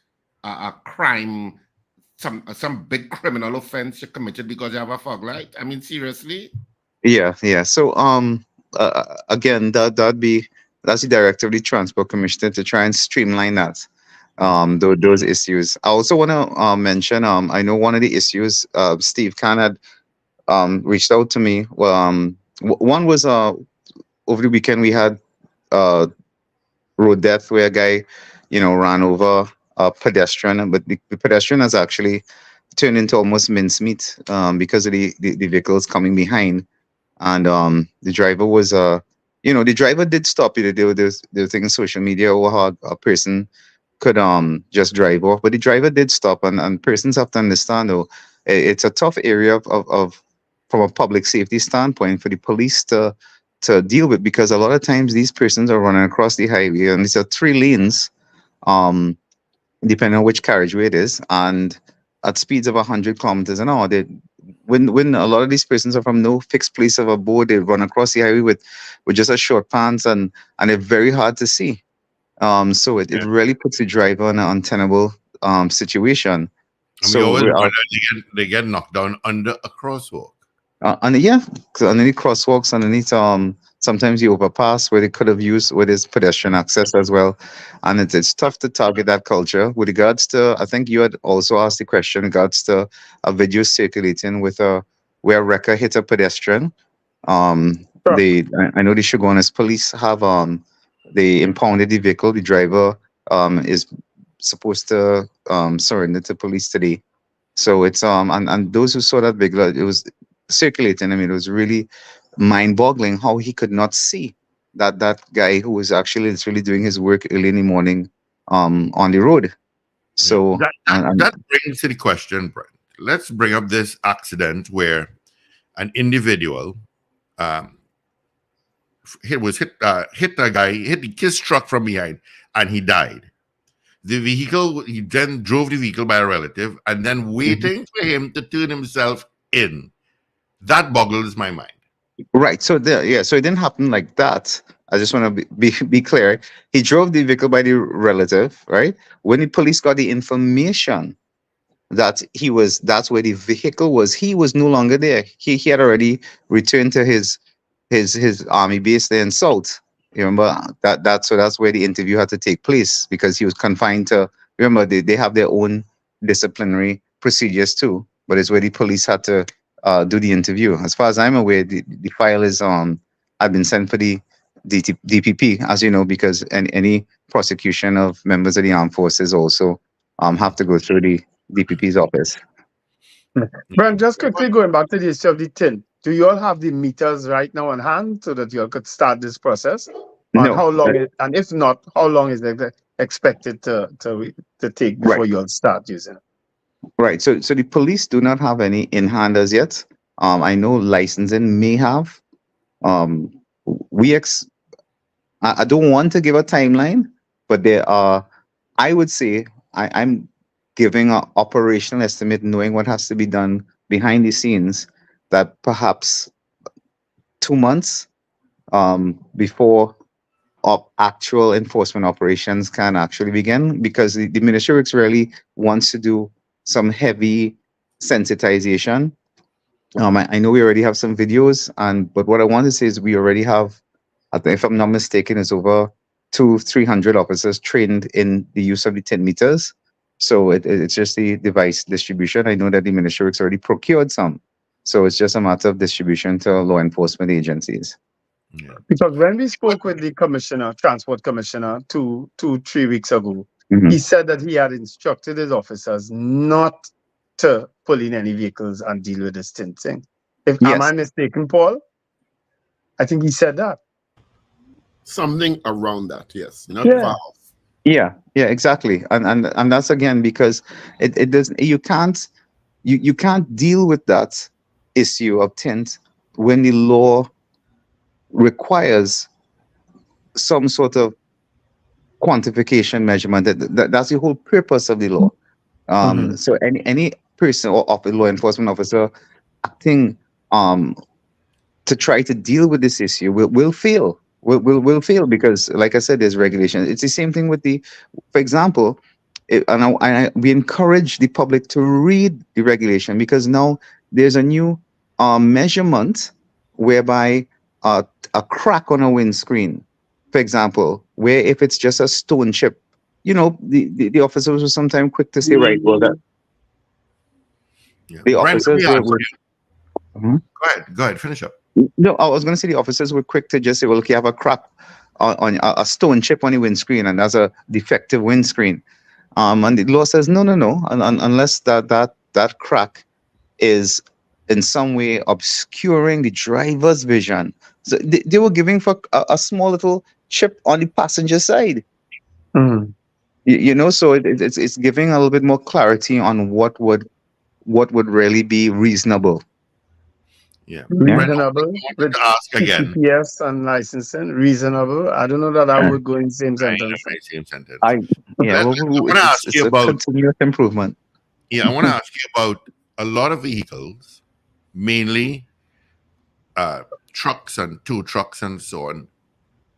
A crime some big criminal offense you committed because you have a fog light. I mean, seriously. Yeah. So again, that's the directive of the Transport Commissioner to try and streamline that. Those issues. I also want to mention. I know one of the issues. Steve Khan had reached out to me. Well, one was over the weekend we had road death where a guy, ran over a pedestrian, but the pedestrian has actually turned into almost mincemeat because of the vehicles coming behind, and the driver was the driver did stop. They were thinking social media or how a person could just drive off, but the driver did stop, and persons have to understand though it's a tough area of from a public safety standpoint for the police to deal with, because a lot of times these persons are running across the highway and these are 3 lanes, um depending on which carriageway it is, and at speeds of 100 kilometers an hour. When a lot of these persons are from no fixed place of abode, they run across the highway with just a short pants, and they're very hard to see. So it really puts the driver in an untenable situation. And we always wonder they get knocked down under a crosswalk. And yeah, 'cause underneath crosswalks, underneath sometimes you overpass where they could have used with this pedestrian access as well, and it's tough to target that culture. With regards to, I think you had also asked the question in regards to a video circulating with where a wrecker hit a pedestrian. I know the Shogunist police have they impounded the vehicle. The driver is supposed to surrender to police today. So it's and those who saw that video, it was circulating. I mean, it was really mind-boggling how he could not see that guy who was actually literally doing his work early in the morning on the road. So that brings to the question, Brent. Let's bring up this accident where an individual hit a guy, hit his truck from behind, and he died. The vehicle, he then drove the vehicle by a relative, and then waiting for him to turn himself in. That boggles my mind. Right. So so it didn't happen like that. I just want to be clear. He drove the vehicle by the relative, right? When the police got the information that that's where the vehicle was, he was no longer there. He had already returned to his army base there in South. You remember that's where the interview had to take place, because he was confined to, remember they have their own disciplinary procedures too, but it's where the police had to do the interview. As far as I'm aware, the file is had been sent for the DPP, as you know, because any prosecution of members of the armed forces also have to go through the DPP's office. Brian, just quickly going back to the issue of the tin, do you all have the meters right now on hand so that you all could start this process? And No. how long and if not, how long is it expected to take before you all start using it? Right. So the police do not have any in hand as yet. I know licensing may have. I don't want to give a timeline, but there are. I would say I'm giving an operational estimate, knowing what has to be done behind the scenes, that perhaps 2 months before actual enforcement operations can actually begin, because the Ministry of Works really wants to do some heavy sensitization. I know we already have some videos, but what I want to say is we already have, I think if I'm not mistaken, it's over 200-300 officers trained in the use of the 10 meters. So it's just the device distribution. I know that the Ministry of Works already procured some. So it's just a matter of distribution to law enforcement agencies. Yeah. Because when we spoke with the transport commissioner 3 weeks ago, he said that he had instructed his officers not to pull in any vehicles and deal with this tin thing. Am I mistaken, Paul? I think he said that. Something around that, yes. Not valve. Yeah, exactly. And that's again because it doesn't, you can't deal with that issue of tint when the law requires some sort of quantification measurement. That's the whole purpose of the law. So any person or a law enforcement officer acting to try to deal with this issue will fail. Will fail because, like I said, there's regulation. It's the same thing with for example, we encourage the public to read the regulation, because now there's a new measurement whereby a crack on a windscreen, for example, where if it's just a stone chip, the officers were sometimes quick to say, right, well, that the Brent, officers let me were. ask you. Go ahead, finish up. No, I was going to say the officers were quick to just say, well, okay, I have a crack on a stone chip on the windscreen, and that's a defective windscreen. And the law says, no, unless that crack is in some way obscuring the driver's vision. So they were giving for a small little chip on the passenger side. So it's giving a little bit more clarity on what would really be reasonable. Yeah. Reasonable. With ask again. CPS and licensing, reasonable. I don't know that I would go in the same sentence. Same sentence. I want to ask you about continuous improvement. Yeah, I want to ask you about a lot of vehicles, mainly trucks and tow trucks and so on.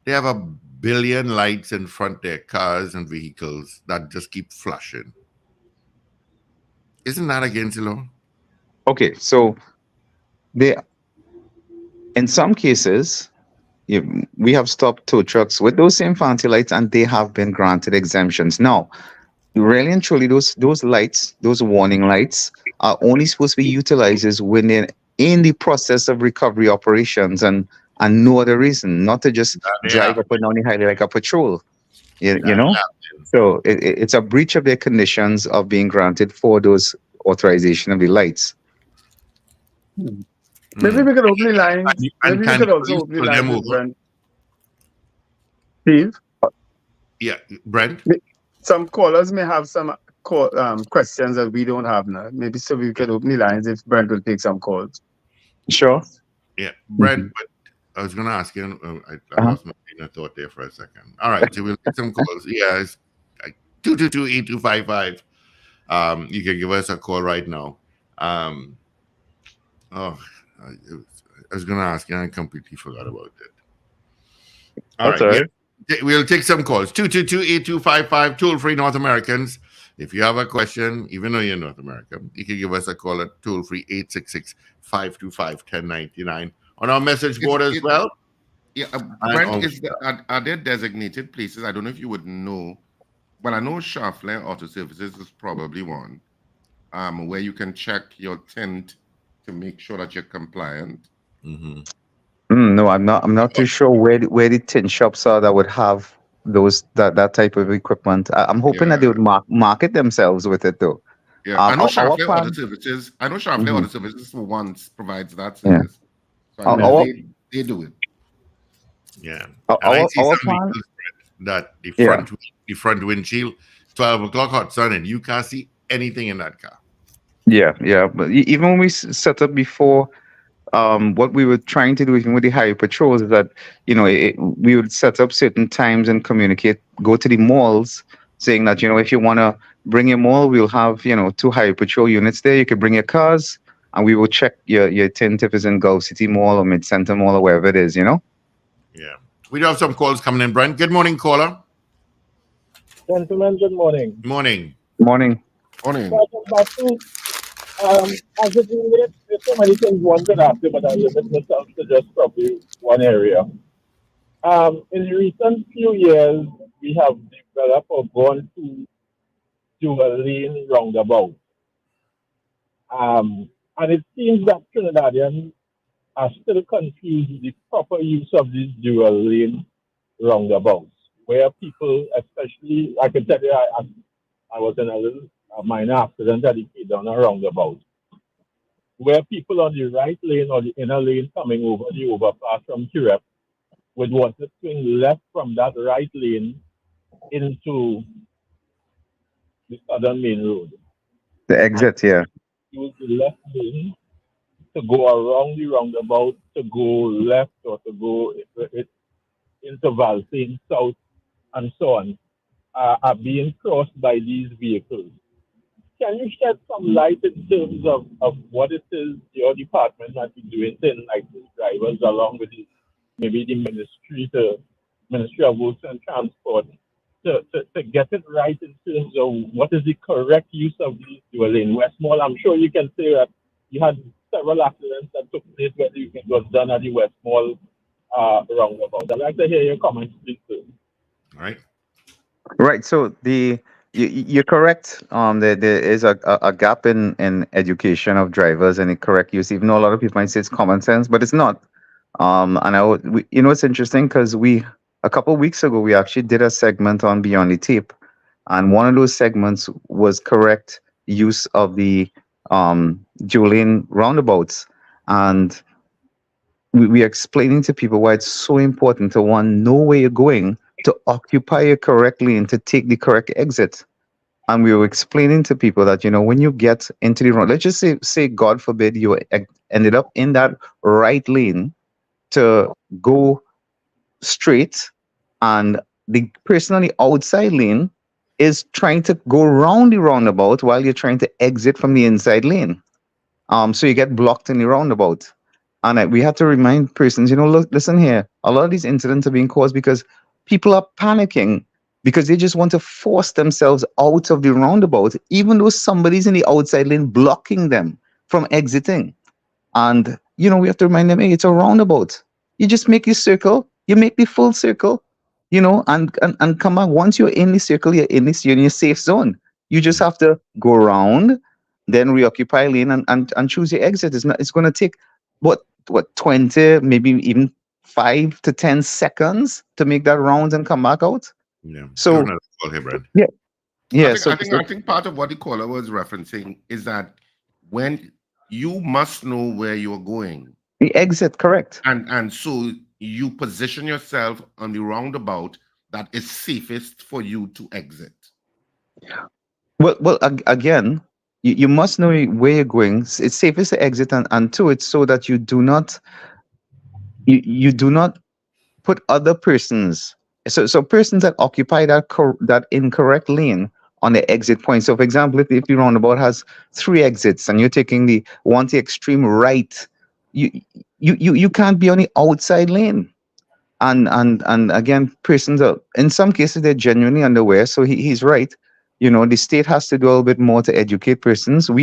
They have 1 billion lights in front of their cars and vehicles that just keep flashing. Isn't that against the law? Okay, so in some cases, we have stopped tow trucks with those same fancy lights, and they have been granted exemptions. Now, really and truly, those lights, those warning lights, are only supposed to be utilized when they're in the process of recovery operations, and no other reason, not to just drive up and down the highway like a patrol. You know, so it's a breach of their conditions of being granted for those authorization of the lights. Maybe we could open the lines. Maybe we could also open the lines with Brent. Steve? Yeah, Brent? Some callers may have some questions that we don't have now. Maybe so we could open the lines if Brent will take some calls. Sure. Yeah, Brent, but I was going to ask you, I lost my train of thought there for a second. All right, so we'll take some calls. Yeah, it's 222-8255. You can give us a call right now. I was going to ask you, and I completely forgot about it. All right. Yeah, we'll take some calls. 222-8255, toll-free North Americans. If you have a question, even though you're North America, you can give us a call at toll-free 866-525-1099 on our message board as well. Yeah, Brent, are there designated places? I don't know if you would know. Well, I know Schaffler Auto Services is probably one, where you can check your tint to make sure that you're compliant. No, I'm not too sure where the tin shops are that would have that type of equipment. I'm hoping that they would market themselves with it, though. Yeah, I know Schaffler Auto Services. I know Schaffler Auto Services for once provides that service. So I know they do it. Yeah, I see some vehicles that the front windshield, 12 o'clock hot sun, and you can't see anything in that car. Yeah, but even when we set up before, what we were trying to do even with the highway patrols is that, we would set up certain times and communicate, go to the malls, saying that, if you want to bring your mall, we'll have, 2 highway patrol units there. You could bring your cars, and we will check your tint if it's in Gulf City Mall or Mid-Center Mall or wherever it is, Yeah. We do have some calls coming in, Brent. Good morning, caller. Gentlemen, good morning. Morning. Morning. As it relates, there's so many things one could ask you, but I'll limit myself to just probably one area. In recent few years, we have developed or gone to dual lane roundabout. And it seems that Trinidadians are still confused with the proper use of these dual lane roundabouts, where people, especially, I can tell you, I was in a minor accident at the Cape down a roundabout, where people on the right lane or the inner lane coming over the overpass from Kirep would want to swing left from that right lane into the southern main road. The exit, Use the left lane to go around the roundabout, to go left or to go into Valsane South and so on, are being crossed by these vehicles. Can you shed some light in terms of what it is your department might be doing to enlighten drivers along with maybe the Ministry of Works and Transport to get it right in terms of what is the correct use of these dual lane. Westmall, I'm sure you can say that you had several accidents that took place where it was done at the Westmall roundabout. I'd like to hear your comments, please. All right. Right. So you're correct. There is a gap in education of drivers and the correct use. Even though a lot of people might say it's common sense, but it's not. It's interesting because a couple of weeks ago we actually did a segment on Beyond the Tape, and one of those segments was correct use of the dual lane roundabouts, and we are explaining to people why it's so important to know where you're going, to occupy it correctly, and to take the correct exit. And we were explaining to people that, when you get into the road, let's just say God forbid, you ended up in that right lane to go straight, and the person on the outside lane is trying to go around the roundabout while you're trying to exit from the inside lane. So you get blocked in the roundabout. And we have to remind persons, look, listen here, a lot of these incidents are being caused because people are panicking because they just want to force themselves out of the roundabout, even though somebody's in the outside lane blocking them from exiting. And, we have to remind them, hey, it's a roundabout. You just make your circle, you make the full circle, and come back. Once you're in the circle, you're in your safe zone. You just have to go around, then reoccupy lane and choose your exit. It's going to take, what 20, maybe even 5 to 10 seconds to make that round and come back out. Yeah. So, yeah. Yeah. I think part of what the caller was referencing is that when you must know where you're going. The exit, correct. And so you position yourself on the roundabout that is safest for you to exit. Well, again, you must know where you're going. It's safest to exit, and two, it's so that you do not put other persons. So persons that occupy that incorrect lane on the exit point. So, for example, if the roundabout has 3 exits and you're taking the extreme right, you can't be on the outside lane. And again, persons are, in some cases, they're genuinely unaware. So he's right. The state has to do a little bit more to educate persons. The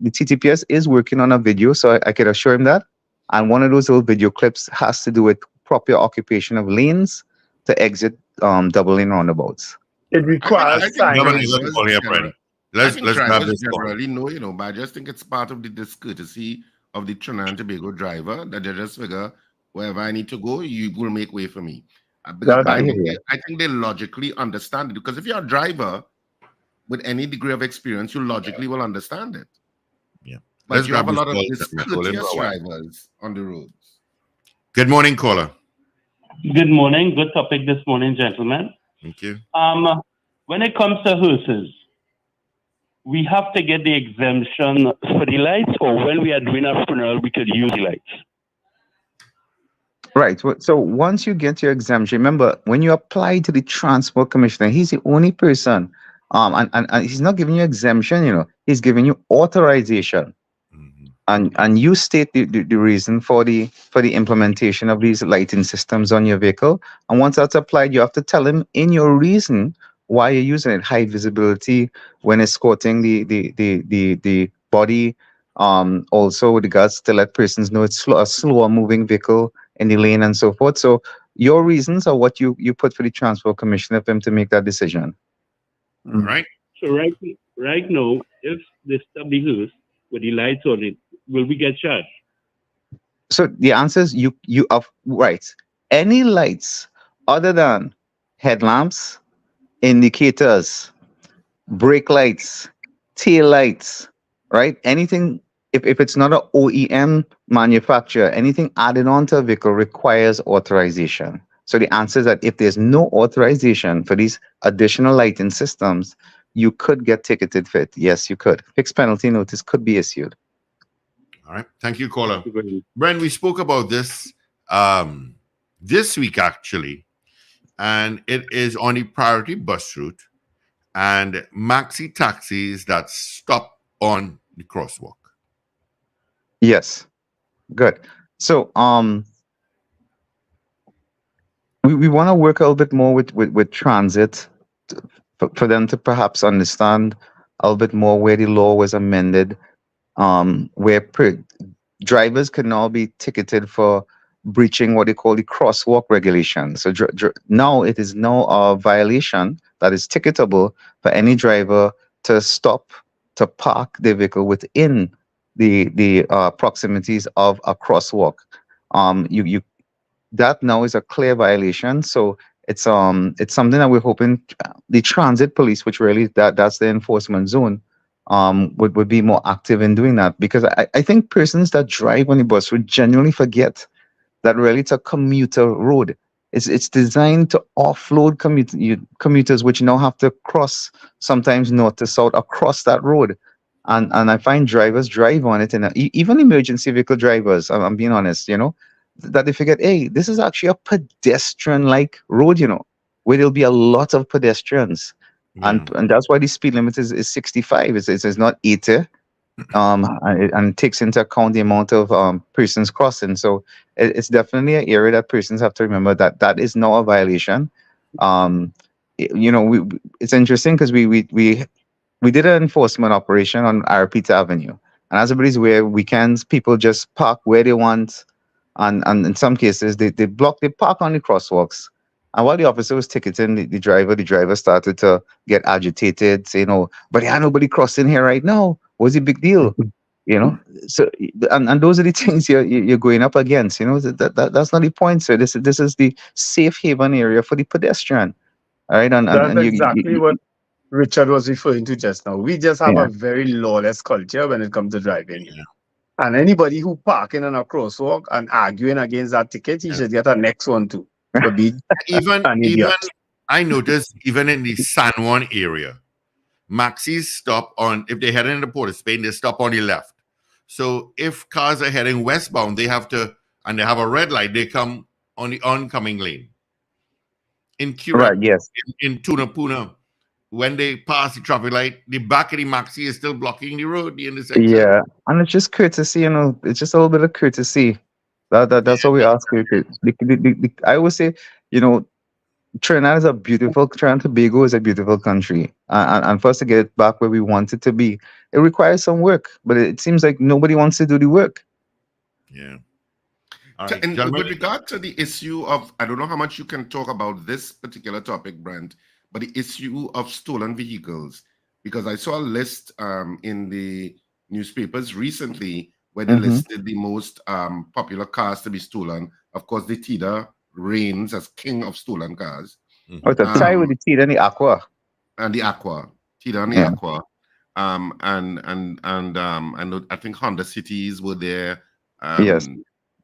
TTPS is working on a video, so I can assure him that. And one of those little video clips has to do with proper occupation of lanes to exit double lane roundabouts. It requires drivers Let's grab this generally know, but I just think it's part of the discourtesy of the Trinidad and Tobago driver that they just figure, wherever I need to go, you will make way for me. Because I think they logically understand it. Because if you're a driver with any degree of experience, you logically will understand it. Yeah. But you have a lot of discourteous drivers on the roads. Good morning, caller. Good morning. Good topic this morning, gentlemen. Thank you. When it comes to hearses, we have to get the exemption for the lights, or when we are doing a funeral, we could use the lights. Right. So once you get your exemption, remember, when you apply to the Transport Commissioner, he's the only person, and he's not giving you exemption, he's giving you authorization. And you state the reason for the implementation of these lighting systems on your vehicle. And once that's applied, you have to tell him in your reason why you're using it. High visibility when escorting the body. Also with regards to let persons know it's a slower moving vehicle in the lane and so forth. So your reasons are what you put for the Transport Commissioner for him to make that decision. All right. So right now, if they stop the hearse with the lights on it, will we get charged? So the answer is you have right. Any lights other than headlamps, indicators, brake lights, tail lights, right? Anything, if it's not an OEM manufacturer, anything added onto a vehicle requires authorization. So the answer is that if there's no authorization for these additional lighting systems, you could get ticketed for it. Yes, you could. Fixed penalty notice could be issued. All right. Thank you, caller. Brent, we spoke about this this week, actually, and it is on a priority bus route and maxi taxis that stop on the crosswalk. Yes. Good. So we want to work a little bit more with transit for them to perhaps understand a little bit more where the law was amended, where drivers can now be ticketed for breaching what they call the crosswalk regulation. So now it is now a violation that is ticketable for any driver to stop, to park their vehicle within the proximities of a crosswalk. You that now is a clear violation. So it's something that we're hoping the transit police, which really that's the enforcement zone, would be more active in doing that, because I think persons that drive on the bus would genuinely forget that really it's a commuter road. It's designed to offload commuters, which now have to cross sometimes north to south across that road. And I find drivers drive on it, and even emergency vehicle drivers, I'm being honest, that they forget, hey, this is actually a pedestrian-like road, where there'll be a lot of pedestrians. Yeah. And that's why the speed limit is 65. It's not 80. And it takes into account the amount of persons crossing. So it's definitely an area that persons have to remember that is now a violation. It's interesting because we did an enforcement operation on Arapita Avenue, and as everybody's aware, weekends people just park where they want, and in some cases they park on the crosswalks. And while the officer was ticketing the driver started to get agitated, saying, "Oh, but yeah, nobody crossing here right now. What's the big deal?" So and those are the things you're going up against. That's not the point, sir. This is the safe haven area for the pedestrian. All right, That's exactly what Richard was referring to just now. We just have Yeah. a very lawless culture when it comes to driving. And anybody who parking on a crosswalk and arguing against that ticket, he should get a next one too. For being Even an idiot. I noticed even in the San Juan area, maxis stop on, if they're heading into Port of Spain, they stop on the left. So if cars are heading westbound, they have a red light, they come on the oncoming lane. In Kira, Right, yes. in Tunapuna, when they pass the traffic light, the back of the maxi is still blocking the road, the intersection. Yeah, and it's just courtesy, it's just a little bit of courtesy. That's what we ask you. I always say, Trinidad and Tobago is a beautiful country, and for us to get it back where we want it to be, it requires some work. But it seems like nobody wants to do the work. Yeah. Right, and with regard to the issue of, I don't know how much you can talk about this particular topic, Brent, but the issue of stolen vehicles, because I saw a list in the newspapers recently where they listed the most popular cars to be stolen. Of course, the Tida reigns as king of stolen cars. Oh, it's a tie with the Tida and the Aqua. And the Aqua. Tida and the Aqua. And I think Honda Cities were there. Yes.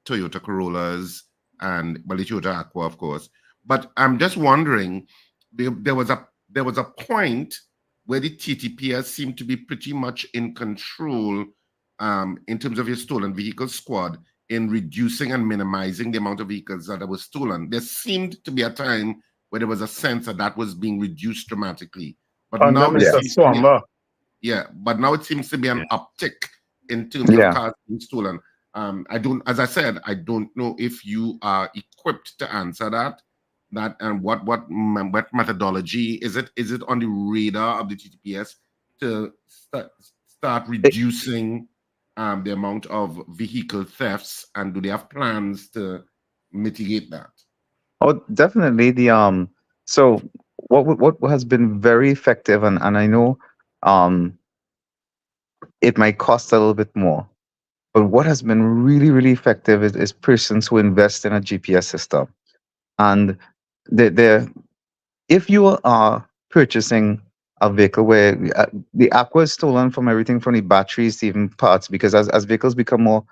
Toyota Corollas and the Toyota Aqua, of course. But I'm just wondering, there was a point where the TTPS seemed to be pretty much in control in terms of your stolen vehicle squad in reducing and minimizing the amount of vehicles that were stolen. There seemed to be a time where there was a sense that was being reduced dramatically. But now but now it seems to be an uptick in terms of cars being stolen. As I said, I don't know if you are equipped to answer that and what methodology is it? Is it on the radar of the TTPS to start reducing the amount of vehicle thefts, and do they have plans to mitigate that? Oh, definitely. So what has been very effective, and I know it might cost a little bit more, but what has been really, really effective is persons who invest in a GPS system. And if you are purchasing a vehicle where the Aqua is stolen from everything from the batteries to even parts, because as vehicles become more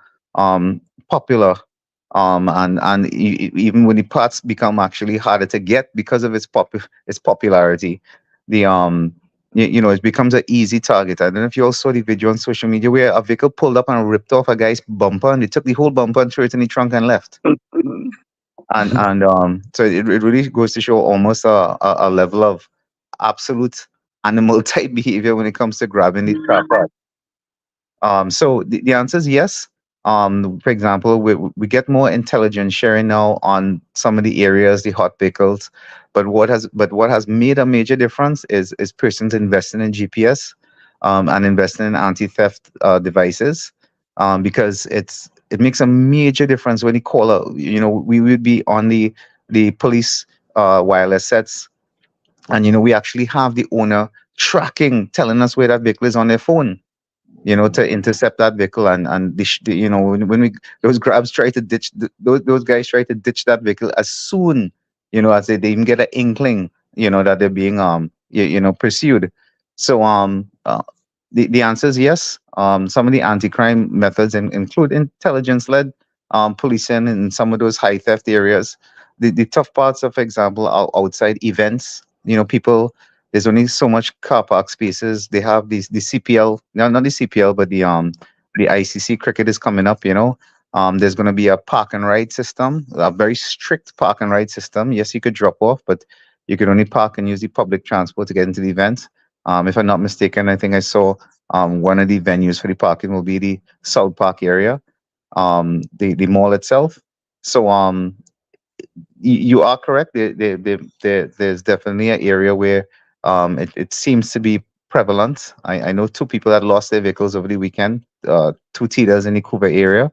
popular, and even when the parts become actually harder to get because of its popularity, it becomes an easy target. I don't know if you all saw the video on social media where a vehicle pulled up and ripped off a guy's bumper, and they took the whole bumper and threw it in the trunk and left. So it really goes to show almost a level of absolute animal type behavior when it comes to grabbing these car parts. So the answer is yes. For example, we get more intelligence sharing now on some of the areas, the hot vehicles. But what has made a major difference is persons investing in GPS and investing in anti-theft devices, because it makes a major difference when you call out. We would be on the police wireless sets, and we actually have the owner tracking, telling us where that vehicle is on their phone, to intercept that vehicle, and when those grabs try to ditch those guys try to ditch that vehicle as soon as they even get an inkling that they're being pursued. So the answer is yes. Some of the anti-crime methods include intelligence-led policing in some of those high theft areas. The tough parts, for example, are outside events. People, there's only so much car park spaces. They have the CPL, not the CPL, but the ICC cricket is coming up. There's going to be a park and ride system, a very strict park and ride system. Yes, you could drop off, but you could only park and use the public transport to get into the event. If I'm not mistaken, I think I saw one of the venues for the parking will be the South Park area, the mall itself. So you are correct. There's definitely an area where it seems to be prevalent. I know 2 people that lost their vehicles over the weekend, 2 Titas in the Cuba area.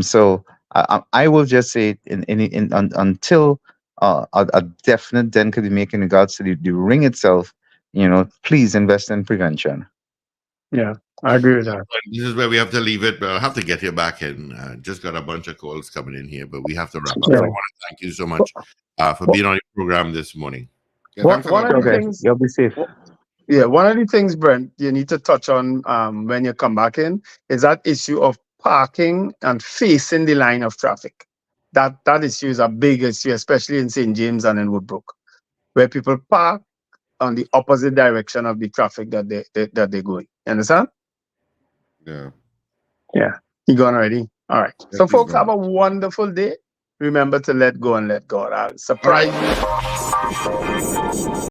So I will just say until a definite dent could be made in regards to the ring itself, please invest in prevention. Yeah, I agree with that. This is where we have to leave it, but I'll have to get you back in. Just got a bunch of calls coming in here, but we have to wrap up. Yeah. So I want to thank you so much for being on your program this morning. One of the things, You'll be safe. yeah, one of the things, Brent, you need to touch on when you come back in is that issue of parking and facing the line of traffic. That issue is a big issue, especially in St. James and in Woodbrook, where people park on the opposite direction of the traffic that they're going. You understand? Yeah. Yeah. You gone already? All right. Yes, So he's folks, gone. have a wonderful day. Remember to let go and let God. I'll surprise you.